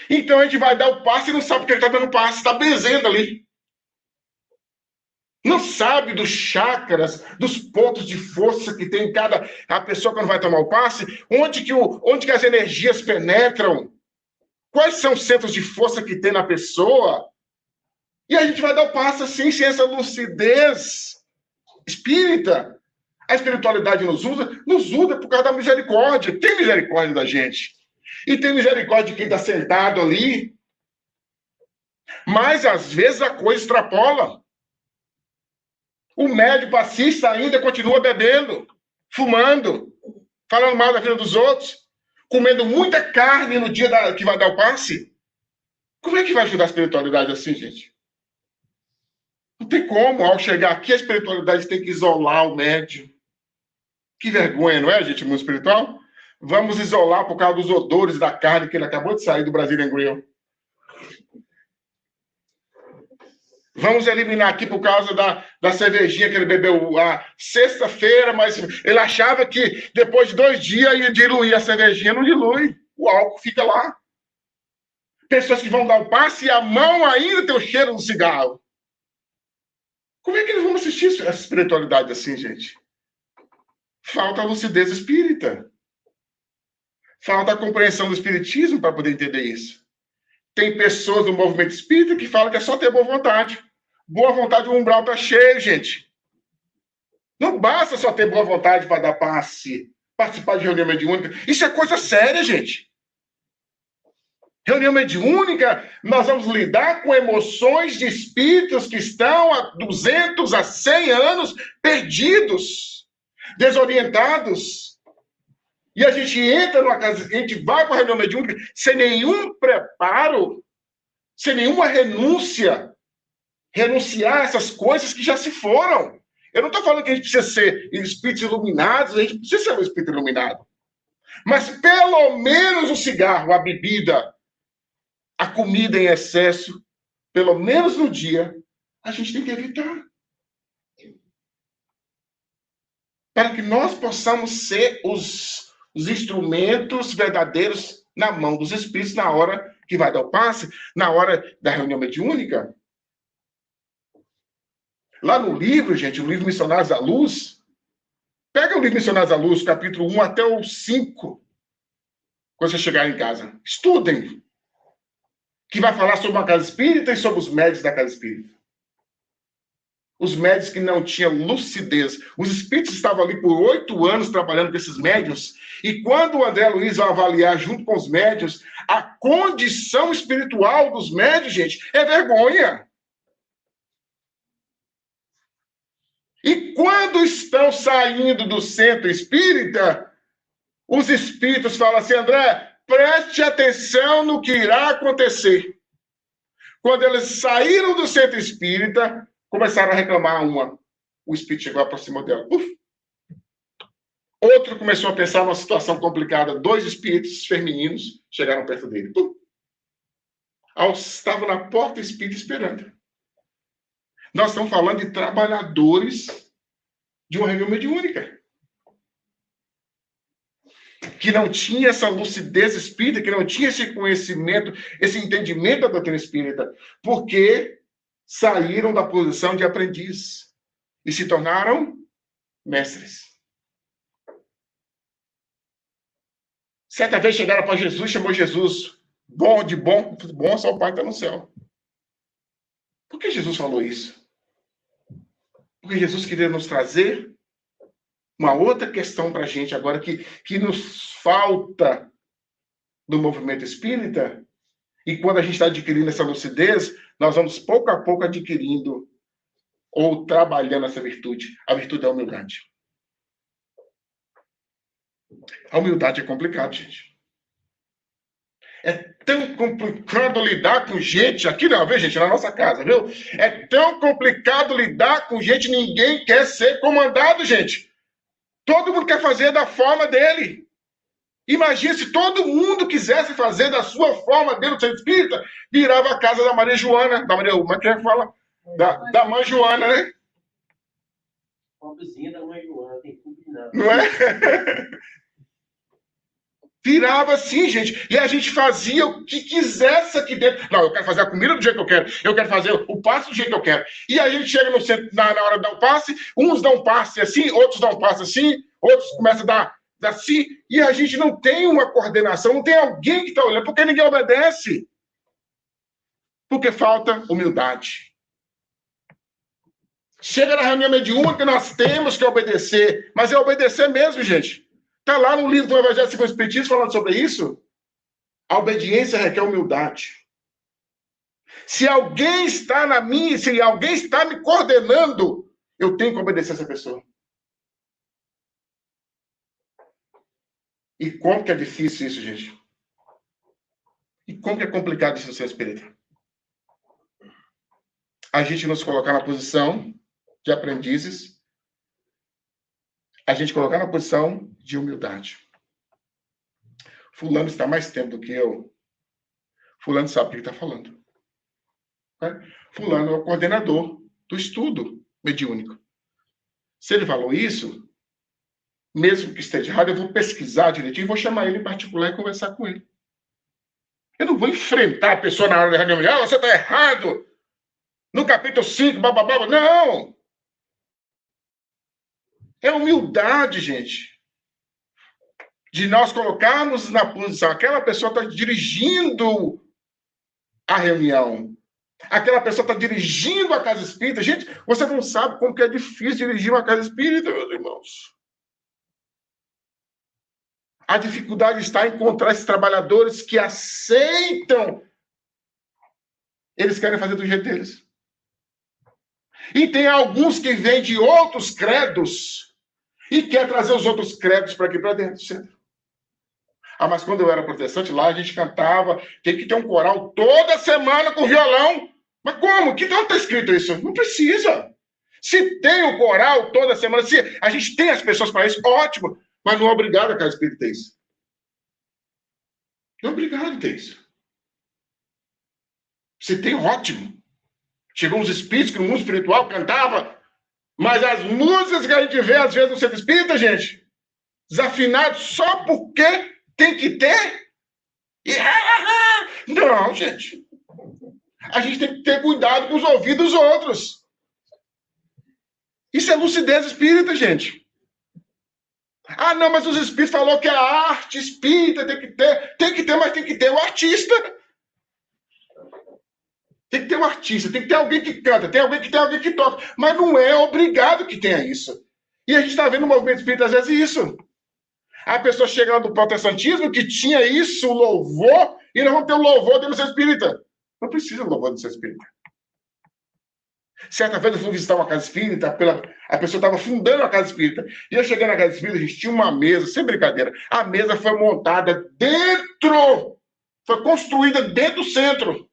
Então a gente vai dar o passe e não sabe porque ele está dando passe, está benzendo ali. Não sabe dos chakras, dos pontos de força que tem em a pessoa quando vai tomar o passe, onde que as energias penetram, quais são os centros de força que tem na pessoa. E a gente vai dar o passe assim, sem essa lucidez espírita. A espiritualidade nos usa por causa da misericórdia. Tem misericórdia da gente. E tem misericórdia de quem está sentado ali. Mas, às vezes, a coisa extrapola. O médium passista ainda continua bebendo, fumando, falando mal da vida dos outros, comendo muita carne no dia que vai dar o passe. Como é que vai ajudar a espiritualidade assim, gente? Não tem como. Ao chegar aqui, a espiritualidade tem que isolar o médium. Que vergonha, não é, gente, mundo espiritual? Vamos isolar por causa dos odores da carne que ele acabou de sair do Brazilian Grill. Vamos eliminar aqui por causa da cervejinha que ele bebeu a sexta-feira, mas ele achava que depois de 2 dias ia diluir a cervejinha. Não dilui. O álcool fica lá. Pessoas que vão dar o passe e a mão ainda tem o cheiro do cigarro. Como é que eles vão assistir essa espiritualidade assim, gente? Falta a lucidez espírita. Falta a compreensão do espiritismo para poder entender isso. Tem pessoas do movimento espírita que falam que é só ter boa vontade. Boa vontade, o umbral está cheio, gente. Não basta só ter boa vontade para dar passe, participar de reunião mediúnica. Isso é coisa séria, gente. Reunião mediúnica, nós vamos lidar com emoções de espíritos que estão há 200 a 100 anos perdidos, desorientados. E a gente entra numa casa, a gente vai para a reunião mediúnica sem nenhum preparo, sem nenhuma renúncia, renunciar a essas coisas que já se foram. Eu não estou falando que a gente precisa ser espíritos iluminados, a gente precisa ser um espírito iluminado. Mas pelo menos o cigarro, a bebida, a comida em excesso, pelo menos no dia, a gente tem que evitar. Para que nós possamos ser os instrumentos verdadeiros na mão dos espíritos na hora que vai dar o passe, na hora da reunião mediúnica. Lá no livro, gente, o livro Missionários à Luz, pega o livro Missionários à Luz, capítulo 1 até o 5, quando você chegar em casa. Estudem. Que vai falar sobre uma casa espírita e sobre os médios da casa espírita. Os médios que não tinham lucidez. Os espíritos estavam ali por 8 anos trabalhando com esses médios, e quando o André Luiz vai avaliar junto com os médios, a condição espiritual dos médios, gente, é vergonha. E quando estão saindo do centro espírita, os espíritos falam assim, André, preste atenção no que irá acontecer. Quando eles saíram do centro espírita, começaram a reclamar uma. O espírito chegou, aproximou dela. Uf. Outro começou a pensar numa situação complicada. 2 espíritos femininos chegaram perto dele. Estavam na porta espírita esperando. Nós estamos falando de trabalhadores de uma reunião mediúnica. Que não tinha essa lucidez espírita, que não tinha esse conhecimento, esse entendimento da doutrina espírita, porque saíram da posição de aprendiz e se tornaram mestres. Certa vez chegaram para Jesus, chamou Jesus, bom, só o Pai está no céu. Por que Jesus falou isso? Porque Jesus queria nos trazer uma outra questão para a gente agora que nos falta do movimento espírita, e quando a gente está adquirindo essa lucidez, nós vamos pouco a pouco adquirindo ou trabalhando essa virtude, a virtude da humildade. A humildade é complicado, gente. É tão complicado lidar com gente, aqui não, viu, gente, na nossa casa, viu? É tão complicado lidar com gente, ninguém quer ser comandado, gente. Todo mundo quer fazer da forma dele. Imagina se todo mundo quisesse fazer da sua forma dentro do centro espírita, virava a casa da Maria Joana, da Maria, como é que fala? Da mãe Joana, né? Pobrezinha da mãe Joana, tem tudo de nada. Não é? Virava assim, gente. E a gente fazia o que quisesse aqui dentro. Não, eu quero fazer a comida do jeito que eu quero. Eu quero fazer o passe do jeito que eu quero. E aí a gente chega no centro, na hora de dar o passe, uns dão passe assim, outros dão passe assim, outros começam a dar assim, e a gente não tem uma coordenação, não tem alguém que está olhando, porque ninguém obedece. Porque falta humildade. Chega na reunião mediúnica, nós temos que obedecer, mas é obedecer mesmo, gente. Está lá no livro do Evangelho segundo o Espiritismo falando sobre isso. A obediência requer humildade. Se alguém está se alguém está me coordenando, eu tenho que obedecer essa pessoa. E como que é difícil isso, gente? E como que é complicado isso no seu espírito? A gente nos colocar na posição de aprendizes, a gente colocar na posição de humildade. Fulano está mais tempo do que eu. Fulano sabe o que está falando. Fulano é o coordenador do estudo mediúnico. Se ele falou isso, mesmo que esteja errado, eu vou pesquisar direitinho e vou chamar ele em particular e conversar com ele. Eu não vou enfrentar a pessoa na hora da reunião. Ah, você está errado. No capítulo 5, bababá. Não! É humildade, gente. De nós colocarmos na posição. Aquela pessoa está dirigindo a reunião. Aquela pessoa está dirigindo a casa espírita. Gente, você não sabe como que é difícil dirigir uma casa espírita, meus irmãos. A dificuldade está em encontrar esses trabalhadores que aceitam. Eles querem fazer do jeito deles. E tem alguns que vêm de outros credos e quer trazer os outros credos para aqui para dentro do centro. Ah, mas quando eu era protestante, lá a gente cantava, tem que ter um coral toda semana com violão. Mas como? Que não está escrito isso? Não precisa. Se tem o coral toda semana, se a gente tem as pessoas para isso, ótimo. Mas não é obrigado a cada espírito ter isso. Não é obrigado a ter isso. Se tem, ótimo. Chegou uns espíritos que no mundo espiritual cantava, mas as músicas que a gente vê às vezes no centro espírita, gente, desafinados só porque tem que ter? Não, gente. A gente tem que ter cuidado com os ouvidos dos outros. Isso é lucidez espírita, gente. Ah, não, mas os espíritos falaram que a arte espírita tem que ter, mas tem que ter o artista. Tem que ter um artista, tem que ter alguém que canta, tem alguém que toca. Mas não é obrigado que tenha isso. E a gente está vendo no movimento espírita, às vezes, isso. A pessoa chega lá do protestantismo que tinha isso, o louvor, e nós vamos ter o louvor do ser espírita. Não precisa do louvor do ser espírita. Certa vez eu fui visitar uma casa espírita, a pessoa estava fundando a casa espírita. E eu cheguei na casa espírita, a gente tinha uma mesa, sem brincadeira. A mesa foi montada dentro, foi construída dentro do centro.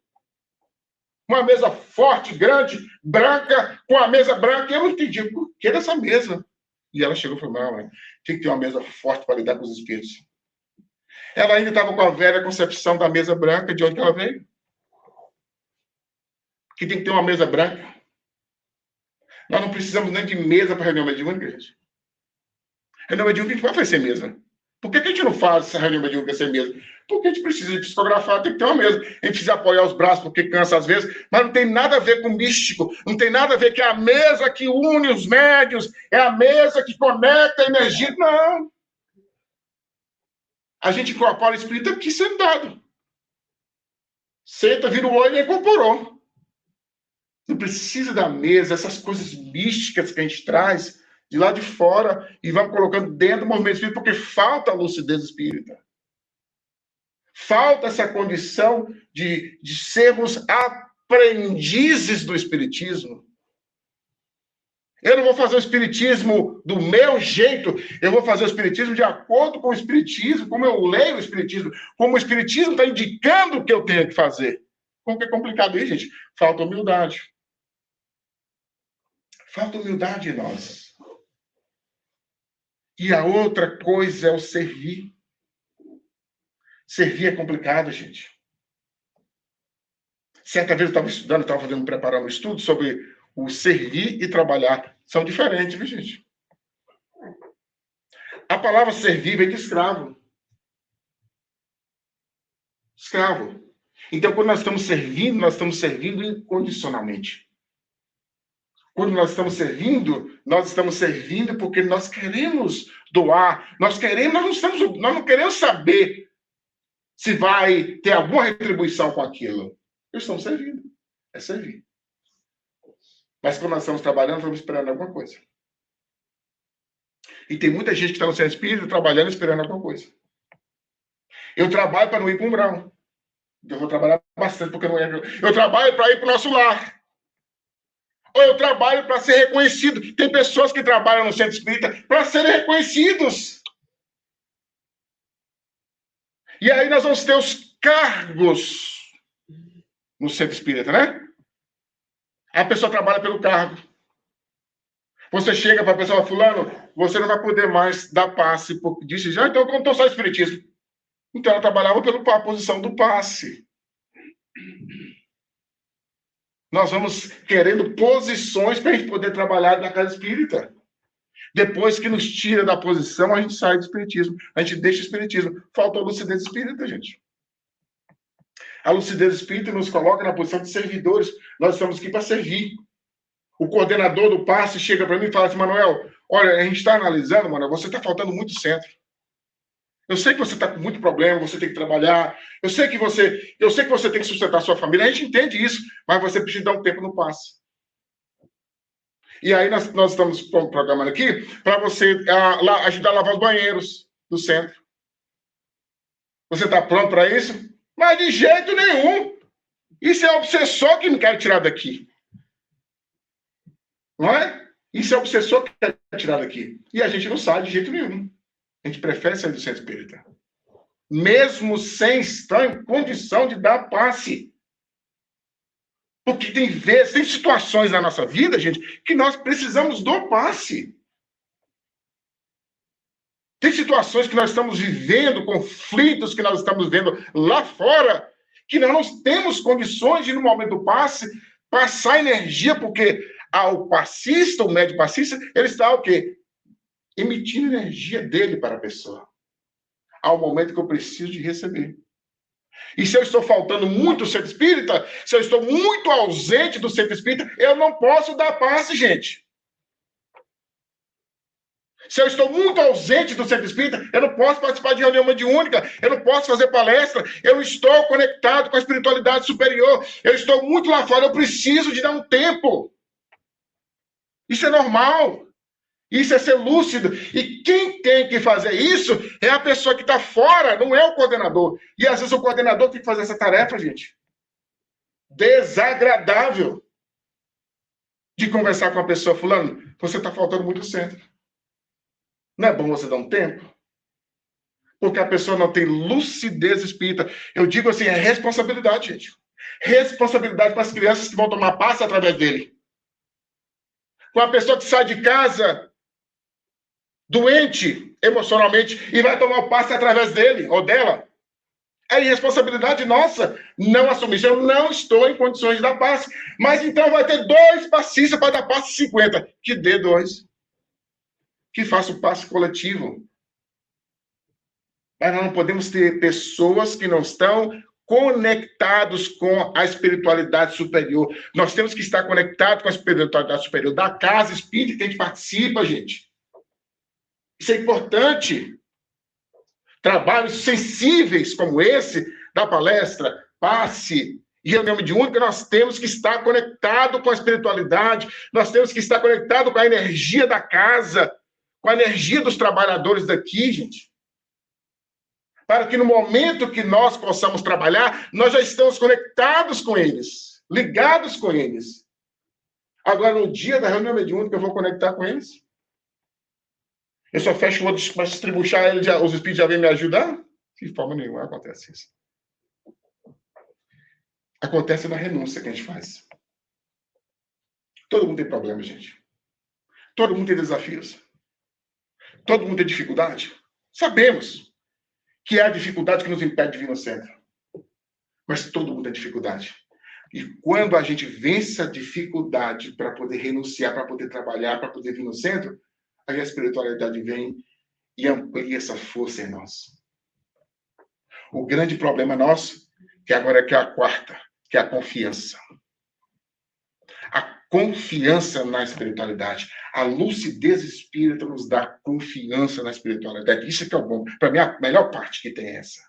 Uma mesa forte, grande, branca, com a mesa branca. E eu não entendi por que dessa mesa. E ela chegou e falou, não, tinha que ter uma mesa forte para lidar com os espíritos. Ela ainda estava com a velha concepção da mesa branca, de onde ela veio. Que tem que ter uma mesa branca. Nós não precisamos nem de mesa para reunião mediúnica, gente. Reunião mediúnica a gente vai oferecer mesa. Por que a gente não faz essa reunião mediúnica sem mesa? Porque a gente precisa de psicografar, tem que ter uma mesa. A gente precisa apoiar os braços porque cansa às vezes, mas não tem nada a ver com místico, não tem nada a ver que é a mesa que une os médios, é a mesa que conecta a energia. Não. A gente incorpora o espírito aqui sentado. Senta, vira o olho e incorporou. Não precisa da mesa, essas coisas místicas que a gente traz de lá de fora e vamos colocando dentro do movimento espírita, porque falta a lucidez espírita. Falta essa condição de sermos aprendizes do espiritismo. Eu não vou fazer o espiritismo do meu jeito, eu vou fazer o espiritismo de acordo com o espiritismo, como eu leio o espiritismo, como o espiritismo está indicando o que eu tenho que fazer. Como que é complicado isso, gente? Falta humildade. Falta humildade em nós. E a outra coisa é o servir. Servir é complicado, gente. Certa vez eu estava estudando, preparando um estudo sobre o servir e trabalhar. São diferentes, viu, gente? A palavra servir vem de escravo. Escravo. Então, quando nós estamos servindo incondicionalmente. Quando nós estamos servindo porque nós queremos doar, nós não queremos saber se vai ter alguma retribuição com aquilo. Nós estamos servindo. É servir. Mas quando nós estamos trabalhando, estamos esperando alguma coisa. E tem muita gente que está no centro espírita trabalhando esperando alguma coisa. Eu trabalho para não ir para um umbral. Eu vou trabalhar bastante porque não é. Eu trabalho para ir para o nosso lar. Ou eu trabalho para ser reconhecido. Tem pessoas que trabalham no centro espírita para serem reconhecidos. E aí nós vamos ter os cargos no centro espírita, né? A pessoa trabalha pelo cargo. Você chega para a pessoa, fulano, você não vai poder mais dar passe disso. Já então contou só espiritismo. Então ela trabalhava pela posição do passe. Nós vamos querendo posições para a gente poder trabalhar na casa espírita. Depois que nos tira da posição, a gente sai do espiritismo. A gente deixa o espiritismo. Faltou a lucidez espírita, gente. A lucidez espírita nos coloca na posição de servidores. Nós estamos aqui para servir. O coordenador do passe chega para mim e fala assim, Manuel, olha, a gente está analisando, Manuel, você está faltando muito centro. Eu sei que você está com muito problema, você tem que trabalhar. Eu sei que você tem que sustentar a sua família. A gente entende isso, mas você precisa dar um tempo no passe. E aí nós estamos programando aqui para você ajudar a lavar os banheiros do centro. Você está pronto para isso? Mas de jeito nenhum. Isso é obsessor que não quer tirar daqui. Não é? Isso é obsessor que quer tirar daqui. E a gente não sai de jeito nenhum. A gente prefere sair do centro espírita. Mesmo sem estar em condição de dar passe. Porque tem vezes, tem situações na nossa vida, gente, que nós precisamos do passe. Tem situações que nós estamos vivendo, conflitos que nós estamos vendo lá fora, que nós não temos condições de, no momento do passe, passar energia, porque o passista, o médium passista, ele está o quê? Emitindo energia dele para a pessoa. Ao momento que eu preciso de receber. E se eu estou faltando muito do centro espírita, se eu estou muito ausente do centro espírita, eu não posso dar passe, gente. Se eu estou muito ausente do centro espírita, eu não posso participar de reunião mediúnica, eu não posso fazer palestra, eu estou conectado com a espiritualidade superior, eu estou muito lá fora, eu preciso de dar um tempo. Isso é normal. Isso é ser lúcido. E quem tem que fazer isso é a pessoa que está fora, não é o coordenador. E às vezes o coordenador tem que fazer essa tarefa, gente. Desagradável. De conversar com a pessoa, fulano, você está faltando muito centro. Não é bom você dar um tempo? Porque a pessoa não tem lucidez espírita. Eu digo assim, é responsabilidade, gente. Responsabilidade para as crianças que vão tomar passe através dele. Com a pessoa que sai de casa doente emocionalmente e vai tomar o passe através dele ou dela. É irresponsabilidade nossa não assumir isso. Eu não estou em condições de dar passe. Mas então vai ter 2 passistas para dar passe 50. Que dê 2. Que faça o passe coletivo. Mas nós não podemos ter pessoas que não estão conectados com a espiritualidade superior. Nós temos que estar conectados com a espiritualidade superior da casa espírita que a gente participa, gente. Isso é importante. Trabalhos sensíveis como esse, da palestra, passe e reunião mediúnica, nós temos que estar conectado com a espiritualidade, nós temos que estar conectado com a energia da casa, com a energia dos trabalhadores daqui, gente. Para que no momento que nós possamos trabalhar, nós já estamos conectados com eles, ligados com eles. Agora, no dia da reunião mediúnica, eu vou conectar com eles? Eu só fecho o outro, mas se tribuchar, os espíritos já vêm me ajudar? De forma nenhuma acontece isso. Acontece na renúncia que a gente faz. Todo mundo tem problema, gente. Todo mundo tem desafios. Todo mundo tem dificuldade. Sabemos que é a dificuldade que nos impede de vir no centro. Mas todo mundo tem dificuldade. E quando a gente vence a dificuldade para poder renunciar, para poder trabalhar, para poder vir no centro, aí a espiritualidade vem e amplia essa força em nós. O grande problema nosso, que agora é a quarta, que é a confiança. A confiança na espiritualidade. A lucidez espírita nos dá confiança na espiritualidade. Isso que é o bom. Para mim, a melhor parte que tem é essa.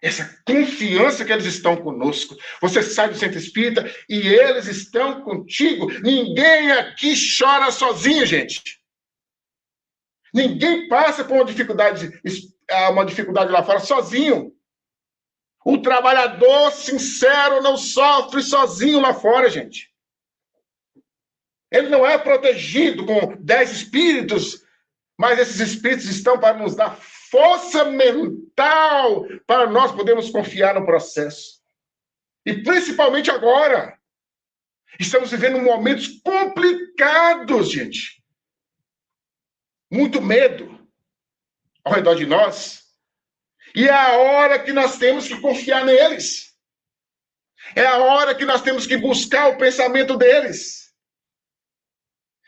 Essa confiança que eles estão conosco. Você sai do centro espírita e eles estão contigo. Ninguém aqui chora sozinho, gente. Ninguém passa por uma dificuldade lá fora sozinho. O trabalhador sincero não sofre sozinho lá fora, gente. Ele não é protegido com 10 espíritos, mas esses espíritos estão para nos dar força mental para nós podermos confiar no processo. E principalmente agora. Estamos vivendo momentos complicados, gente. Muito medo ao redor de nós. E é a hora que nós temos que confiar neles. É a hora que nós temos que buscar o pensamento deles.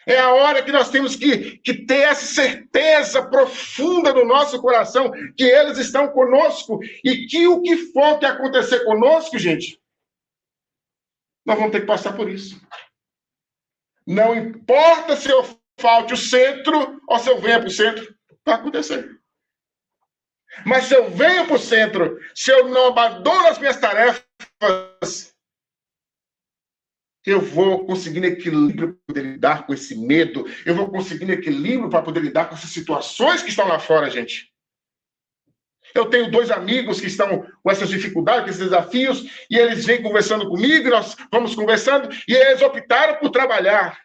É a hora que nós temos que ter essa certeza profunda no nosso coração que eles estão conosco e que o que for que acontecer conosco, gente, nós vamos ter que passar por isso. Não importa se eu falte o centro ou se eu venha para o centro, vai acontecer. Mas se eu venho para o centro, se eu não abandono as minhas tarefas, eu vou conseguir equilíbrio para poder lidar com esse medo, eu vou conseguir equilíbrio para poder lidar com essas situações que estão lá fora, gente. Eu tenho 2 amigos que estão com essas dificuldades, com esses desafios, e eles vêm conversando comigo, e nós vamos conversando, e eles optaram por trabalhar.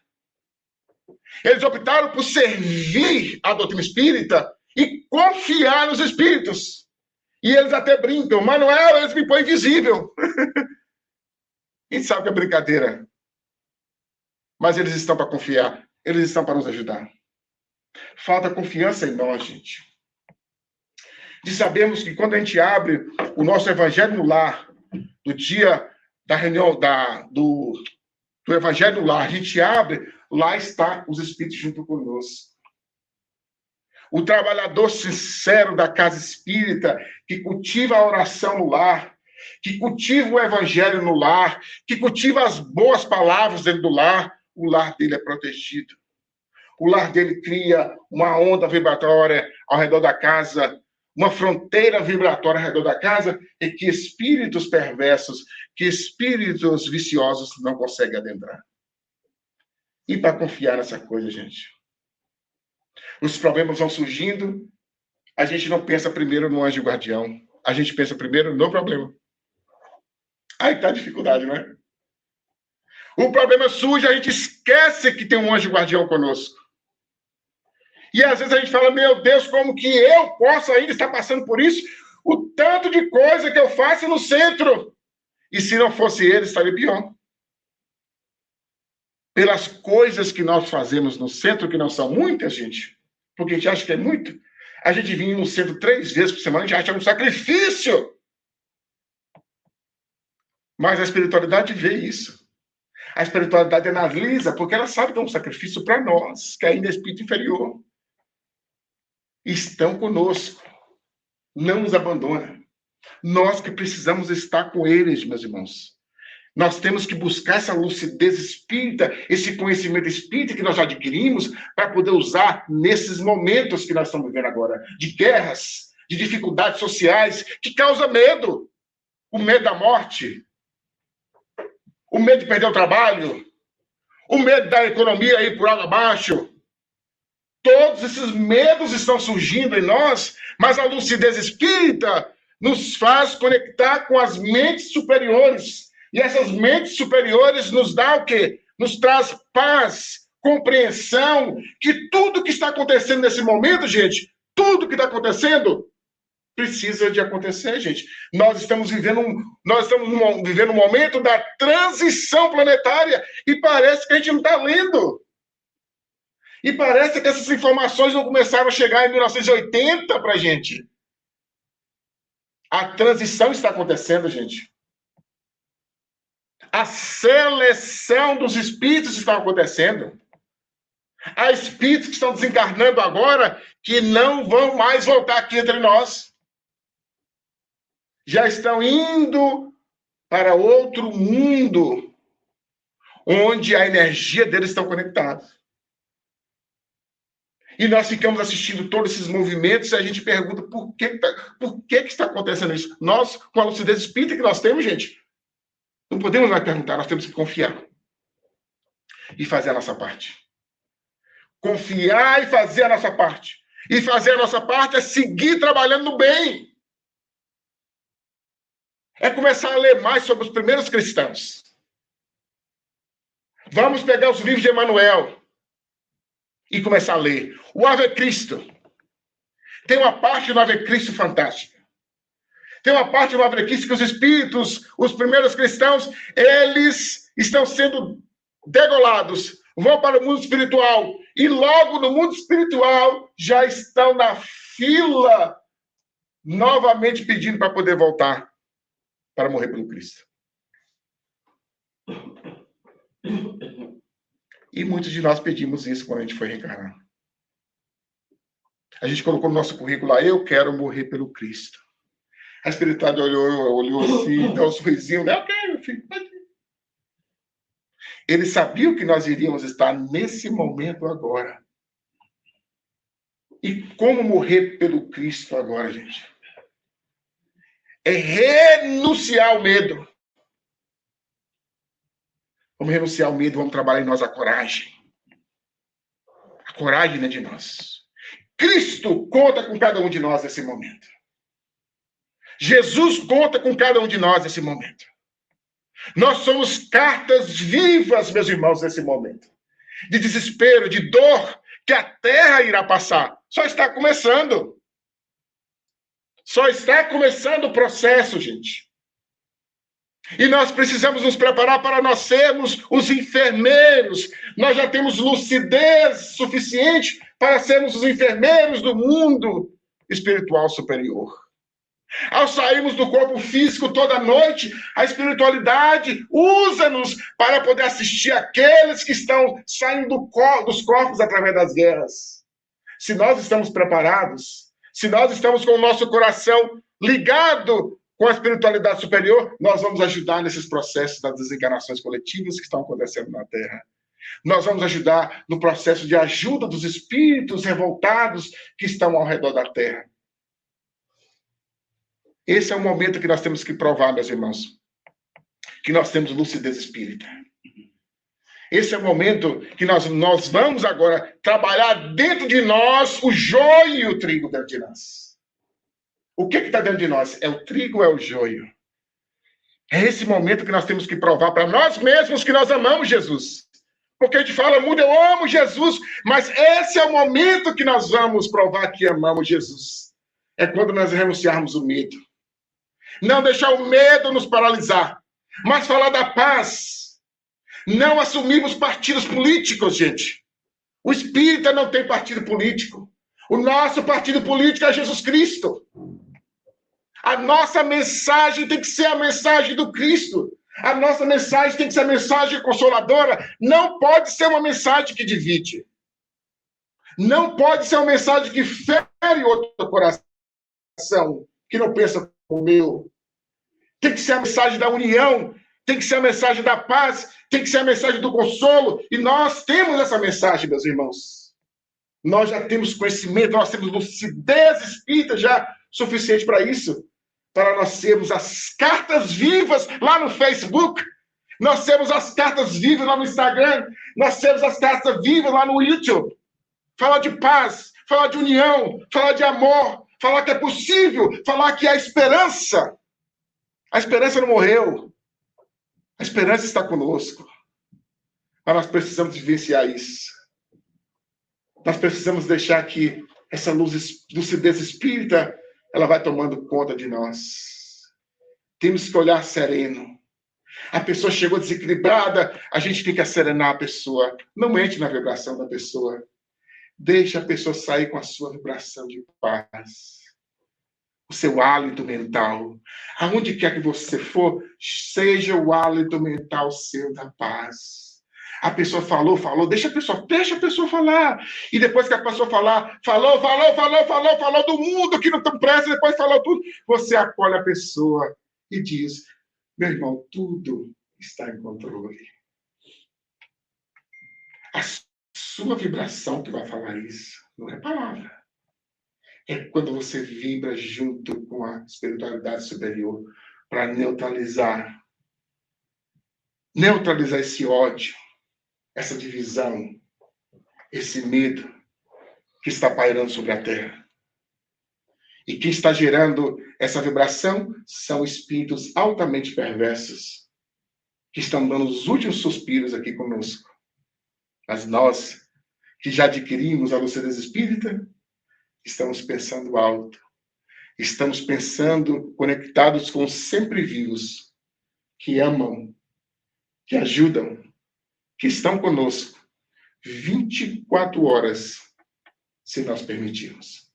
Eles optaram por servir a doutrina espírita e confiar nos espíritos. E eles até brincam, Manuel, eles me põem invisível. E sabe que é brincadeira. Mas eles estão para confiar, eles estão para nos ajudar. Falta confiança em nós, gente. De sabermos que quando a gente abre o nosso Evangelho no Lar, do dia da reunião do Evangelho no Lar, a gente abre, lá está os Espíritos junto conosco. O trabalhador sincero da casa espírita, que cultiva a oração no lar, que cultiva o Evangelho no lar, que cultiva as boas palavras dentro do lar, o lar dele é protegido. O lar dele cria uma onda vibratória ao redor da casa, uma fronteira vibratória ao redor da casa, e que espíritos perversos, que espíritos viciosos não conseguem adentrar. E para confiar nessa coisa, gente? Os problemas vão surgindo, a gente não pensa primeiro no anjo guardião, a gente pensa primeiro no problema. Aí está a dificuldade, não é? O problema surge, a gente esquece que tem um anjo guardião conosco. E às vezes a gente fala, meu Deus, como que eu posso ainda estar passando por isso? O tanto de coisa que eu faço no centro. E se não fosse ele, estaria pior. Pelas coisas que nós fazemos no centro, que não são muitas, gente, porque a gente acha que é muito, a gente vinha no centro 3 vezes por semana, a gente acha um sacrifício. Mas a espiritualidade vê isso. A espiritualidade analisa, porque ela sabe que é um sacrifício para nós, que ainda é espírito inferior. Estão conosco. Não nos abandona. Nós que precisamos estar com eles, meus irmãos. Nós temos que buscar essa lucidez espírita, esse conhecimento espírita que nós adquirimos para poder usar nesses momentos que nós estamos vivendo agora, de guerras, de dificuldades sociais, que causa medo. O medo da morte, o medo de perder o trabalho, o medo da economia ir por água abaixo. Todos esses medos estão surgindo em nós, mas a lucidez espírita nos faz conectar com as mentes superiores. E essas mentes superiores nos dá o quê? Nos traz paz, compreensão, que tudo que está acontecendo nesse momento, gente, tudo que está acontecendo, precisa de acontecer, gente. Nós estamos vivendo um momento da transição planetária e parece que a gente não está lendo. E parece que essas informações não começaram a chegar em 1980 para a gente. A transição está acontecendo, gente. A seleção dos espíritos está acontecendo. Há espíritos que estão desencarnando agora que não vão mais voltar aqui entre nós. Já estão indo para outro mundo, onde a energia deles está conectada. E nós ficamos assistindo todos esses movimentos e a gente pergunta por que está acontecendo isso? Nós, com a lucidez espírita que nós temos, gente, não podemos mais perguntar, nós temos que confiar. E fazer a nossa parte. Confiar e fazer a nossa parte. E fazer a nossa parte é seguir trabalhando no bem. É começar a ler mais sobre os primeiros cristãos. Vamos pegar os livros de Emmanuel e começar a ler. O Ave Cristo. Tem uma parte do Ave Cristo fantástica. Tem uma parte do Ave Cristo que os espíritos, os primeiros cristãos, eles estão sendo degolados, vão para o mundo espiritual. E logo no mundo espiritual já estão na fila, novamente pedindo para poder voltar para morrer pelo Cristo. E muitos de nós pedimos isso quando a gente foi reencarnar. A gente colocou no nosso currículo lá, eu quero morrer pelo Cristo. A espiritualidade olhou assim, deu um sorrisinho, né? Ok, meu filho, pode ir. Ele sabia que nós iríamos estar nesse momento agora. E como morrer pelo Cristo agora, gente? é renunciar ao medo. Vamos renunciar ao medo, vamos trabalhar em nós a coragem. A coragem não é de nós. Cristo conta com cada um de nós nesse momento. Jesus conta com cada um de nós nesse momento. Nós somos cartas vivas, meus irmãos, nesse momento. De desespero, de dor, que a terra irá passar. Só está começando. Só está começando o processo, gente. E nós precisamos nos preparar para nós sermos os enfermeiros. Nós já temos lucidez suficiente para sermos os enfermeiros do mundo espiritual superior. Ao sairmos do corpo físico toda noite, a espiritualidade usa-nos para poder assistir aqueles que estão saindo dos corpos através das guerras. Se nós estamos preparados, se nós estamos com o nosso coração ligado com a espiritualidade superior, nós vamos ajudar nesses processos das desencarnações coletivas que estão acontecendo na Terra. Nós vamos ajudar no processo de ajuda dos espíritos revoltados que estão ao redor da Terra. Esse é o momento que nós temos que provar, meus irmãos, que nós temos lucidez espírita. Esse é o momento que nós vamos agora trabalhar dentro de nós o joio e o trigo dentro de nós. O que está dentro de nós? É o trigo ou é o joio? É esse momento que nós temos que provar para nós mesmos que nós amamos Jesus. Porque a gente fala muito, eu amo Jesus, mas esse é o momento que nós vamos provar que amamos Jesus. É quando nós renunciarmos o medo. Não deixar o medo nos paralisar, mas falar da paz. Não assumirmos partidos políticos, gente. O espírita não tem partido político. O nosso partido político é Jesus Cristo. A nossa mensagem tem que ser a mensagem do Cristo. A nossa mensagem tem que ser a mensagem consoladora. Não pode ser uma mensagem que divide. Não pode ser uma mensagem que fere outro coração, que não pensa como o meu. Tem que ser a mensagem da união, tem que ser a mensagem da paz, tem que ser a mensagem do consolo. E nós temos essa mensagem, meus irmãos. Nós já temos conhecimento, nós temos lucidez espírita já suficiente para isso. Para nós sermos as cartas vivas lá no Facebook. Nós temos as cartas vivas lá no Instagram. Nós temos as cartas vivas lá no YouTube. Falar de paz, falar de união, falar de amor, falar que é possível, falar que há esperança. A esperança não morreu. A esperança está conosco. Mas nós precisamos vivenciar isso. Nós precisamos deixar que essa lucidez espírita, ela vai tomando conta de nós. Temos que olhar sereno. A pessoa chegou desequilibrada, a gente tem que acerenar a pessoa. Não entre na vibração da pessoa. Deixa a pessoa sair com a sua vibração de paz. O seu hálito mental. Aonde quer que você for, seja o hálito mental seu da paz. A pessoa falou, deixa a pessoa falar. E depois que a pessoa falar, falou do mundo que não tem pressa, depois falou tudo, você acolhe a pessoa e diz, meu irmão, tudo está em controle. A sua vibração que vai falar isso, não é palavra. É quando você vibra junto com a espiritualidade superior para neutralizar esse ódio, essa divisão, esse medo que está pairando sobre a Terra. E quem está gerando essa vibração são espíritos altamente perversos que estão dando os últimos suspiros aqui conosco. Mas nós, que já adquirimos a lucidez espírita, estamos pensando alto. Estamos pensando conectados com os sempre vivos, que amam, que ajudam, que estão conosco 24 horas, se nós permitirmos.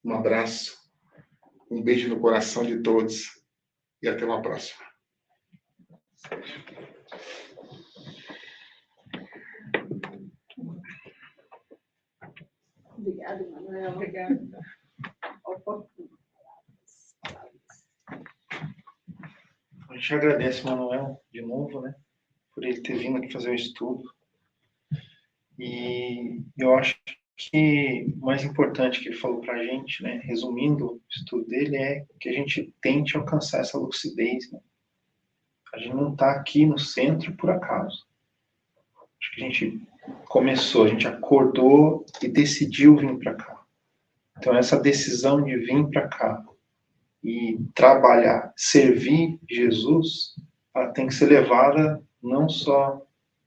Um abraço, um beijo no coração de todos e até uma próxima. Obrigada, Manuel. Obrigada. A gente agradece o Manuel de novo, né? Por ele ter vindo aqui fazer o estudo. E eu acho que o mais importante que ele falou para a gente, né, resumindo o estudo dele, é que a gente tente alcançar essa lucidez. Né? A gente não está aqui no centro por acaso. Acho que a gente começou, a gente acordou e decidiu vir para cá. Então, essa decisão de vir para cá e trabalhar, servir Jesus, ela tem que ser levada não só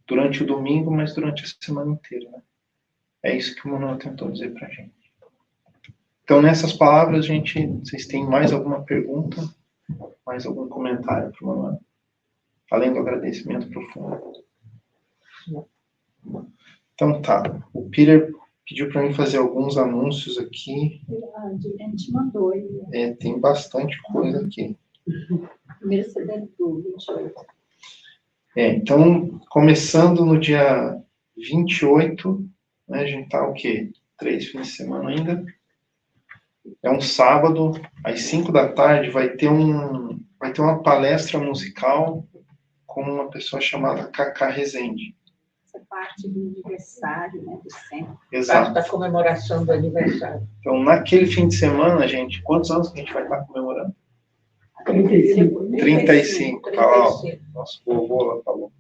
durante o domingo, mas durante a semana inteira. Né? É isso que o Manuel tentou dizer para a gente. Então, nessas palavras, vocês têm mais alguma pergunta? Mais algum comentário para o Manuel? Além do agradecimento profundo. Então tá. O Peter pediu para mim fazer alguns anúncios aqui. A gente mandou ele. Tem bastante coisa aqui. Primeiro CD do 28. Então, começando no dia 28, né, a gente tá o quê? 3 fins de semana ainda. É um sábado, às 5 da tarde, vai ter uma palestra musical com uma pessoa chamada Cacá Rezende. Essa parte do aniversário, né, do centro. Exato. Da comemoração do aniversário. Então, naquele fim de semana, gente, quantos anos que a gente vai estar comemorando? 35. 35, tá lá, ó. Nosso vovô lá falou.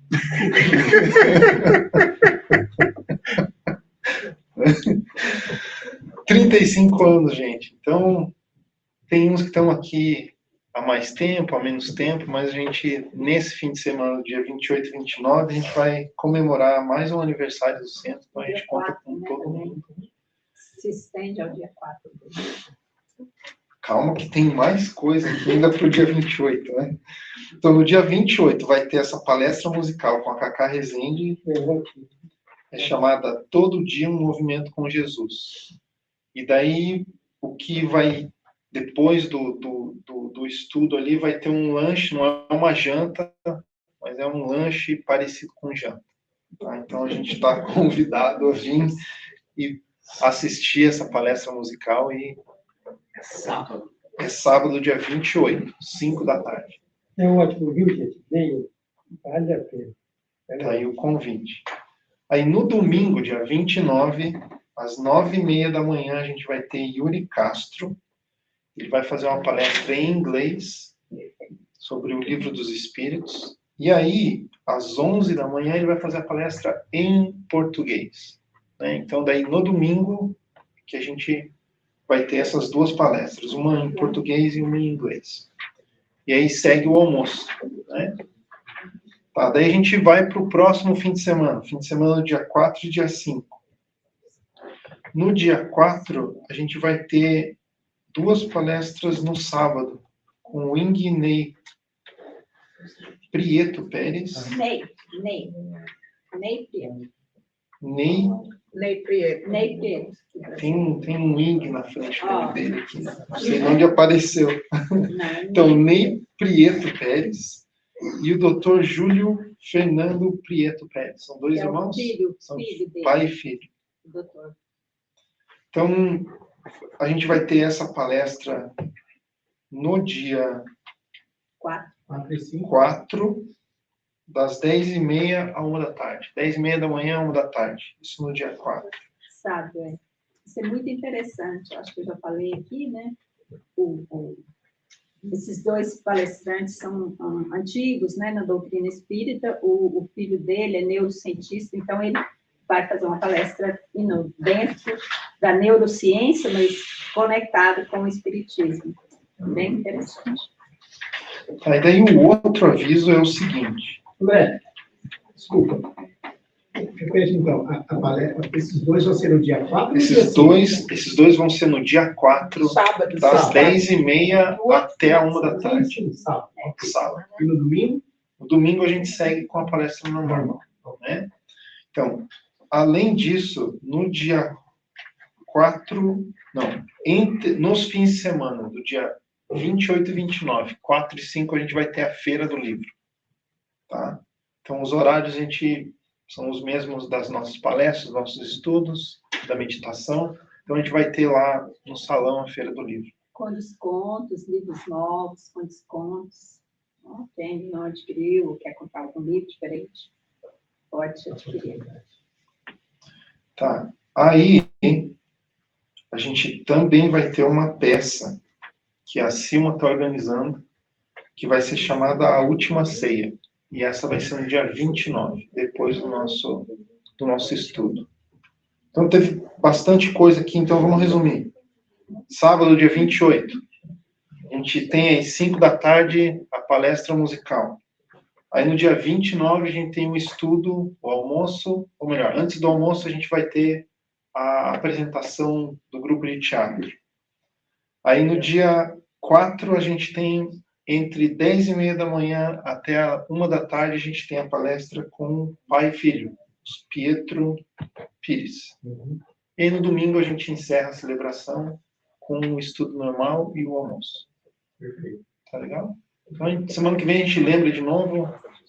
...35 anos, gente. Então, tem uns que estão aqui há mais tempo, há menos tempo, mas a gente, nesse fim de semana, dia 28 e 29, a gente vai comemorar mais um aniversário do centro, então a gente conta com todo mundo. Se estende ao dia 4. Calma que tem mais coisa aqui ainda para o dia 28, né? Então, no dia 28 vai ter essa palestra musical com a Cacá Rezende, é chamada Todo Dia um Movimento com Jesus. E daí, o que vai, depois do estudo ali, vai ter um lanche, não é uma janta, mas é um lanche parecido com janta. Tá? Então, a gente está convidado a vir e assistir essa palestra musical e é sábado, dia 28, 5 da tarde. É ótimo, viu, gente? Venham, vale a pena. Tá aí o convite. Aí no domingo, dia 29, às 9h30 da manhã, a gente vai ter Yuri Castro. Ele vai fazer uma palestra em inglês sobre o Livro dos Espíritos. E aí, às 11 da manhã, ele vai fazer a palestra em português. Né? Então, daí no domingo, que a gente vai ter essas duas palestras, uma em português e uma em inglês. E aí segue o almoço. Né? Tá, daí a gente vai para o próximo fim de semana do dia 4 e dia 5. No dia 4, a gente vai ter 2 palestras no sábado, com o Ingnei Prieto Pérez. Ney Prieto. Tem um Ing na frente do nome dele aqui. Não sei onde apareceu. Então, Ney Prieto Pérez e o Dr. Júlio Fernando Prieto Pérez. São 2 irmãos? São filho dele. pai e filho. Doutor. Então, a gente vai ter essa palestra no dia 4, das 10h30 a 1 da tarde. 10h30 da manhã a 1 da tarde. Isso no dia 4. Sábado, é. Isso é muito interessante. Eu acho que eu já falei aqui, né? Esses 2 palestrantes são antigos, né, na doutrina espírita. O filho dele é neurocientista, então ele vai fazer uma palestra dentro da neurociência, mas conectado com o espiritismo. Bem interessante. Aí daí o outro aviso é o seguinte. André, desculpa. Repete, então, a palestra, esses 2 vão ser no dia 4? Esses dois vão ser no dia 4, Sábado. das Sábado. 10h30 até a 1 da tarde. Sim, sábado. Sábado. E no domingo? No domingo a gente segue com a palestra normal. Né? Então, além disso, no dia 4, nos fins de semana, do dia 28 e 29, 4 e 5, a gente vai ter a Feira do Livro. Tá? Então, os horários são os mesmos das nossas palestras, nossos estudos, da meditação. Então, a gente vai ter lá no salão a Feira do Livro. Com descontos, livros novos, com descontos. Quem não adquiriu, quer comprar algum livro diferente, pode adquirir. Tá. Aí, a gente também vai ter uma peça que a Silma está organizando, que vai ser chamada A Última Ceia. E essa vai ser no dia 29, depois do nosso estudo. Então, teve bastante coisa aqui, então vamos resumir. Sábado, dia 28, a gente tem às 5 da tarde a palestra musical. Aí no dia 29 a gente tem o estudo, o almoço, ou melhor, antes do almoço a gente vai ter a apresentação do grupo de teatro. Aí no dia 4 a gente tem, entre 10h30 da manhã até a 1 da tarde, a gente tem a palestra com pai e filho, os Pietro Pires. E aí no domingo a gente encerra a celebração com o estudo normal e o almoço. Perfeito. Tá legal? Então, semana que vem a gente lembra de novo.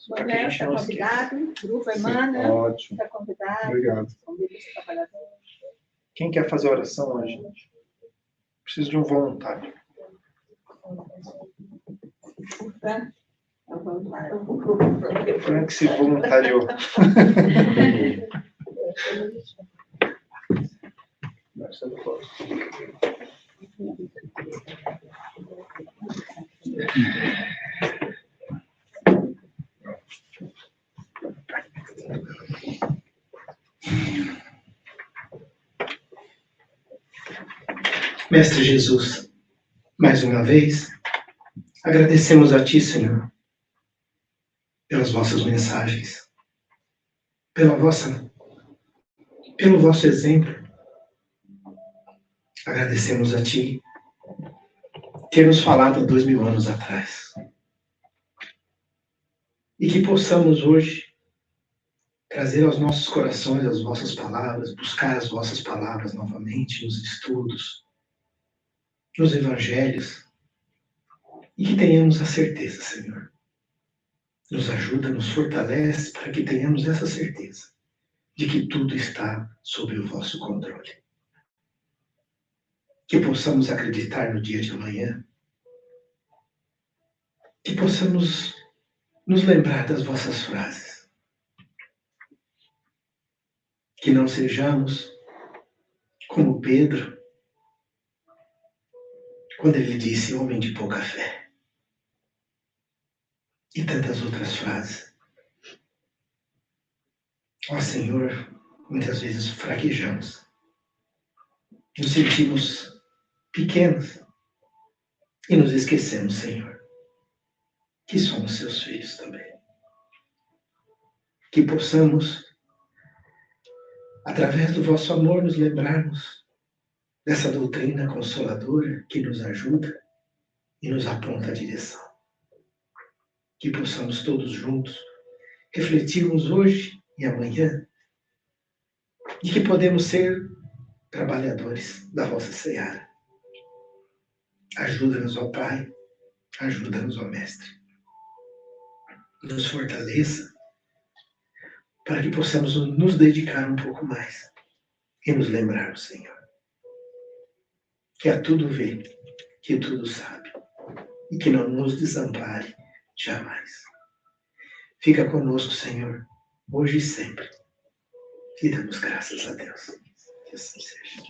Para que a Manuel gente está não esqueça. convidado, grupo Emmanuel Ótimo. está convidado, Obrigado. convida os trabalhadores. Quem quer fazer oração hoje, gente? Preciso de um voluntário. Tá? Então, vamos lá. O Frank se voluntariou. Mestre Jesus, mais uma vez, agradecemos a Ti, Senhor, pelas vossas mensagens, pelo vosso exemplo. Agradecemos a Ti ter nos falado há 2000 anos atrás. E que possamos hoje trazer aos nossos corações as vossas palavras, buscar as vossas palavras novamente nos estudos, nos evangelhos, e que tenhamos a certeza, Senhor. Nos ajuda, nos fortalece para que tenhamos essa certeza de que tudo está sob o vosso controle. Que possamos acreditar no dia de amanhã, que possamos nos lembrar das vossas frases, que não sejamos como Pedro, quando ele disse homem de pouca fé, e tantas outras frases. Ó Senhor, muitas vezes fraquejamos, nos sentimos pequenos e nos esquecemos, Senhor, que somos seus filhos também. Que possamos, através do vosso amor, nos lembrarmos dessa doutrina consoladora que nos ajuda e nos aponta a direção. Que possamos todos juntos refletirmos hoje e amanhã de que podemos ser trabalhadores da vossa seara. Ajuda-nos, ó Pai, ajuda-nos, ó Mestre. Nos fortaleça para que possamos nos dedicar um pouco mais e nos lembrarmos, Senhor, que a tudo vê, que tudo sabe e que não nos desampare jamais. Fica conosco, Senhor, hoje e sempre. E damos graças a Deus. Que assim seja.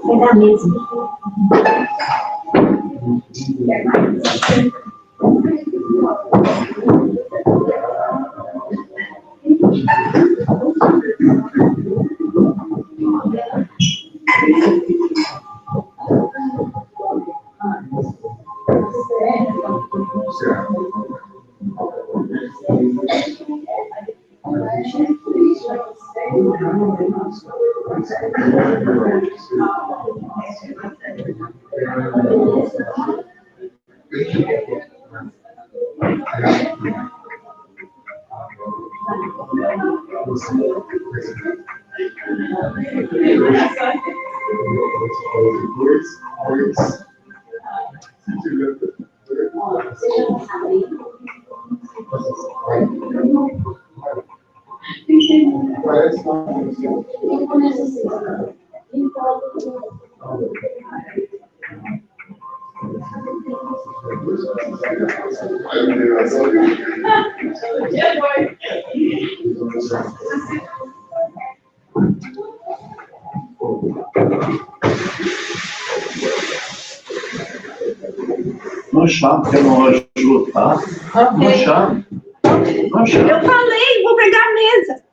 Vai dar mesmo. Não chame, porque eu não ajudo, tá? Não chame. Não chame. Eu falei, vou pegar a mesa.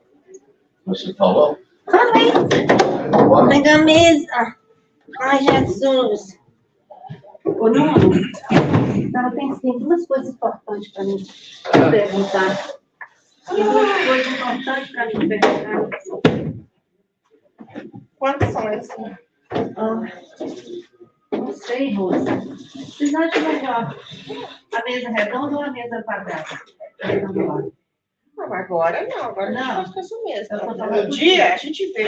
Você falou? Falei. Vou pegar a mesa. Ai, Jesus. Ô, Nuno, tem duas coisas importantes para mim perguntar. Tem duas coisas importantes para mim perguntar. Quantos são esses? Não sei, Rosa. Vocês acham melhor a mesa redonda ou a mesa quadrada? Não, agora não, agora Não. não acho que é isso mesmo. Eu tô falando No por dia quê? a gente vê.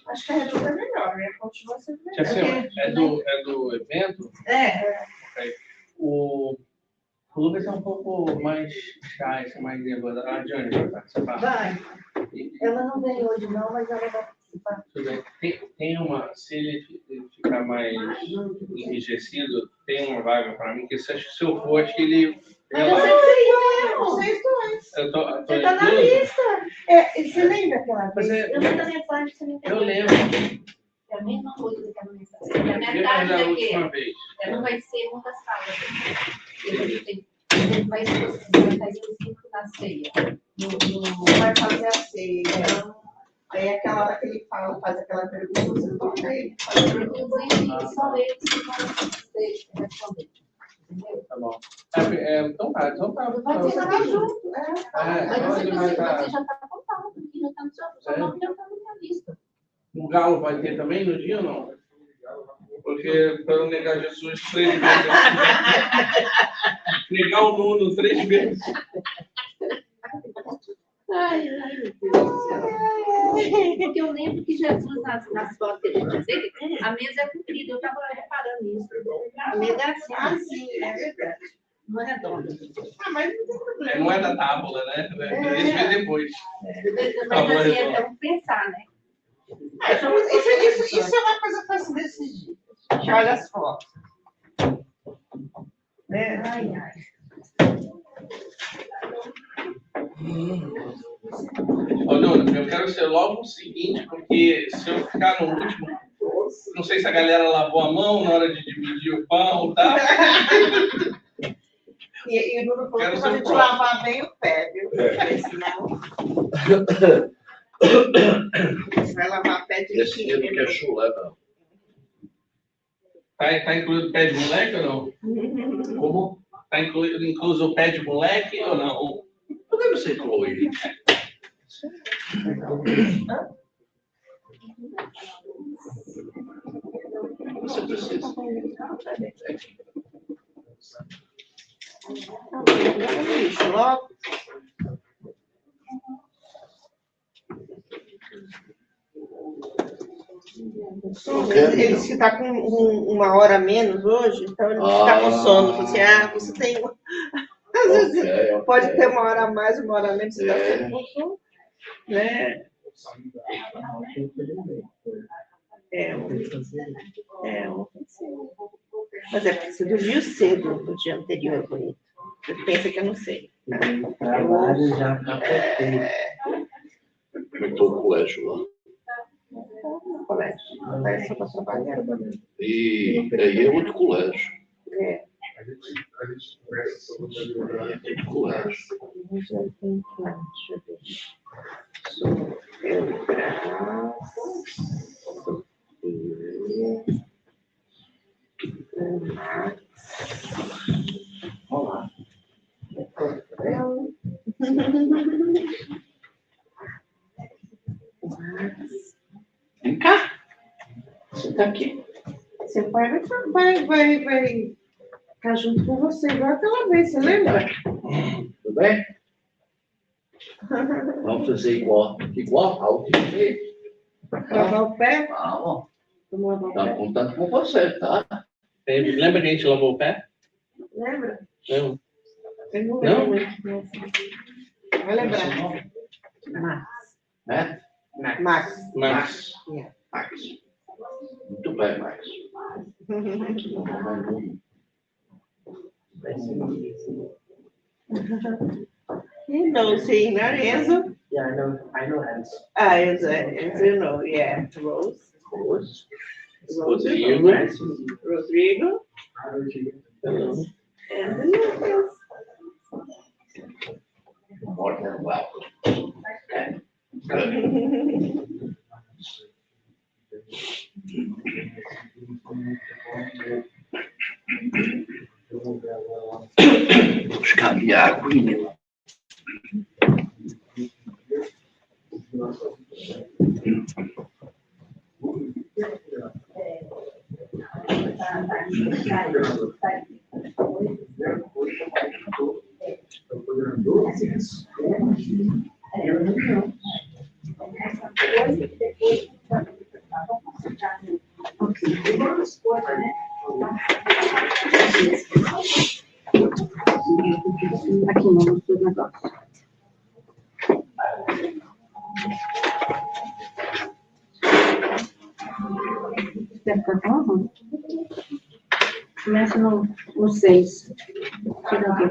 Acho que a redonda é melhor, né? Continua sendo melhor. Assim, é do evento, o Lucas é um pouco mais shy, assim, mais nervosa. A Johnny vai participar. Vai. Ela não veio hoje, não, mas ela vai participar. Tudo bem. Tem uma, se ele ficar mais enrijecido, tem uma vaga para mim, que se eu for, acho que ele. Mas eu sempre fui Vocês dois. Eu tô Você tá na incluso? lista. Você lembra aquela Mas vez? é, Eu mando a mensagem, você não eu entendeu. lembro. É a mesma coisa que aquela mensagem. A Eu minha lembro tarde da é última que vez. não vai ser muitas salas. Ele vai fazer o ciclo da ceia. Vai fazer a ceia. Então, aí aquela hora que ele fala, faz aquela pergunta, você toca ele. Inclusive, só eles que vão responder. Entendeu? Tá bom. Então tá. Vai ter nada junto. Mas eu sei que vai você tá. já está contado, porque já está no seu nome, já está na minha lista. O Galo vai ter também no dia ou não? Porque para não negar Jesus 3 vezes. Negar o Nuno 3 vezes. Ai, meu Deus do céu. Porque eu lembro que Jesus, nas fotos que ele dizia, que a mesa é comprida. Eu estava reparando nisso. A mesa é assim. Sim, é verdade. Não é redonda. Mas não tem problema. Não é da tábula, né? Deixa eu ver depois. Mas assim, é um pensar, né? Isso é uma coisa fácil desses dias. A gente olha as fotos. Né? Ai, ai. Ô, Nuno, eu quero ser logo o seguinte, porque se eu ficar no último, não sei se a galera lavou a mão na hora de dividir o pão, tá? E o Nuno falou Quero que ser a o gente próximo. lavar bem o pé, viu? Porque senão você vai lavar pé de Esse dedo que é chulé, não. Tá incluído o pé de moleque ou não? Como? Tá incluso o pé de moleque ou não? Podemos ser incluídos. Você precisa. isso, logo. Ele disse que está com uma hora a menos hoje, então ele está com sono. Você, você tem. Às vezes pode ter uma hora a mais, uma hora a menos, você está sempre com sono. né? Mas é porque você dormiu cedo no dia anterior, bonito. Você pensa que eu não sei. Né? Trabalho já capotei. Como é que o colégio lá? Colégio. Vai só para trabalhar. E aí é outro colégio. É. A gente conversa sobre a É outro colégio. Deixa eu ver. Sofia. Olá. Vem cá. Você tá aqui. Seu pai vai ficar junto com você, igual aquela vez, você lembra? Tudo bem? Vamos fazer igual a última vez. Lavar o pé? Vamos. Vamos lavar o Tá pé? contando com você, tá? Lembra que a gente lavou o pé? Lembra? Não. Eu não Não? lembro. Vai lembrar. Né? Max. Mas. Yeah. Max. Muito bem, Max. He knows he, not Enzo. Yeah, I know Hans. Enzo, you know, yeah. Rose. Rodrigo. Rodrigo. Hello. And Lucas. More than welcome. Okay. Good. Buscar ali a aguinha. Aqui, vamos pro negócio. Quer ficar com? Começa no 6. Tira aqui.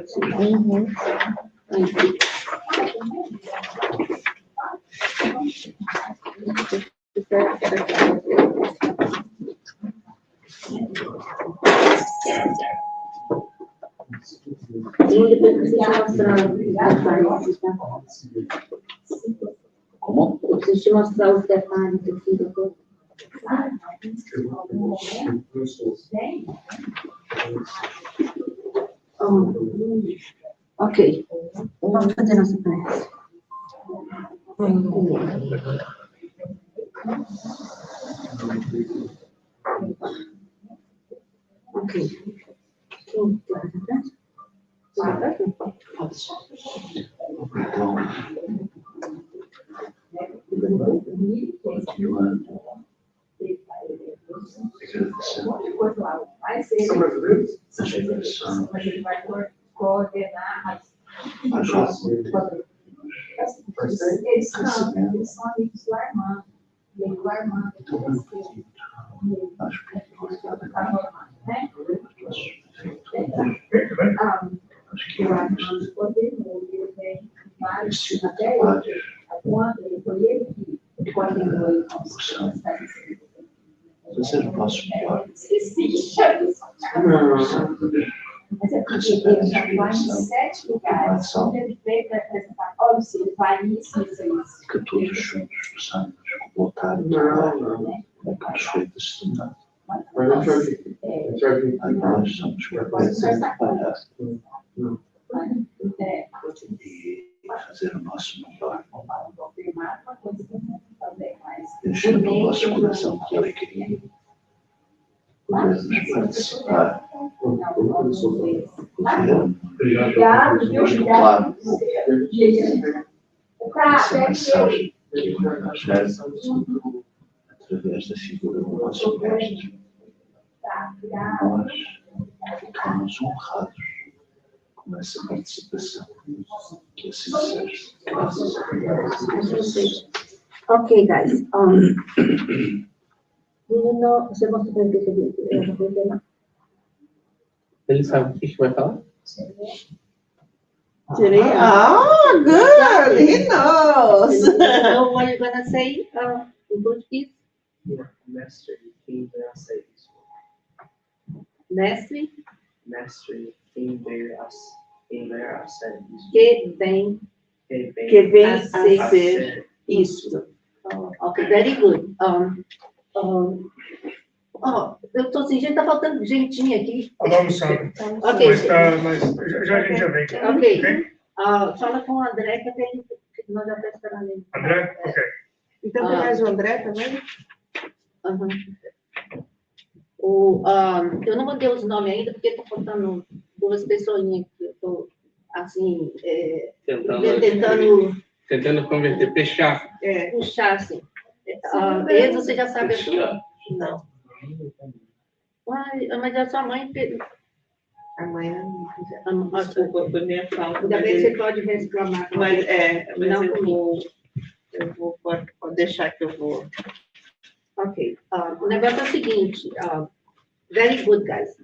Como? Eu preciso te mostrar os detalhes do filho. Ok. Vamos fazer nossa prece. Ok. Quem quer fazer prece? Continuando. São brasileiros? As diversões. Coordenar Eles são amigos do Armando. E o Armando acho que o Armando coordenou, ele vem vários, até hoje, quando ele foi ele que coordenou você não posso melhor. Esqueci, mas é porque ele já vai em 7 lugares, onde ele veio para apresentar, olha, ele vai isso. Que todos juntos possamos voltar a cachoeira de estudar. Nós somos capazes de trabalhar e fazer o nosso melhor. Enchendo o nosso coração de alegria. Podemos participar. Podemos claro, essa mensagem que o Evangelho, através da figura do nosso mestre, nós ficamos honrados nessa participação. Que assim seja. Graças a Deus. Okay, guys. Do you know, você gosta de ver Ele sabe o que vai falar? Oh, good. He knows. know what you're gonna say in Portuguese? Mestre, quem vem a ser isso? Mestre, Mestre, quem vem a ser isso? que vem Que vem a a ser isso. Okay, very good. Eu tô sentindo que tá faltando jeitinho aqui. Não sabe. Ok. Mas já a gente já vem. Ok. Fala com o André, que até nós já estamos esperando ele. André? Ok. Então tem mais o André também? Uhum. Eu não mandei os nomes ainda, porque estou faltando 2 pessoinhas que eu estou, assim, Tentando converter, fechar. puxar, assim. Eles, você já sabe a sua? Não. Uai, mas a sua mãe... A mãe Desculpa, foi minha falta. Ainda bem que você pode reclamar. Mas Não eu vou, pode deixar que eu vou. Ok. O negócio é o seguinte. Very good, guys.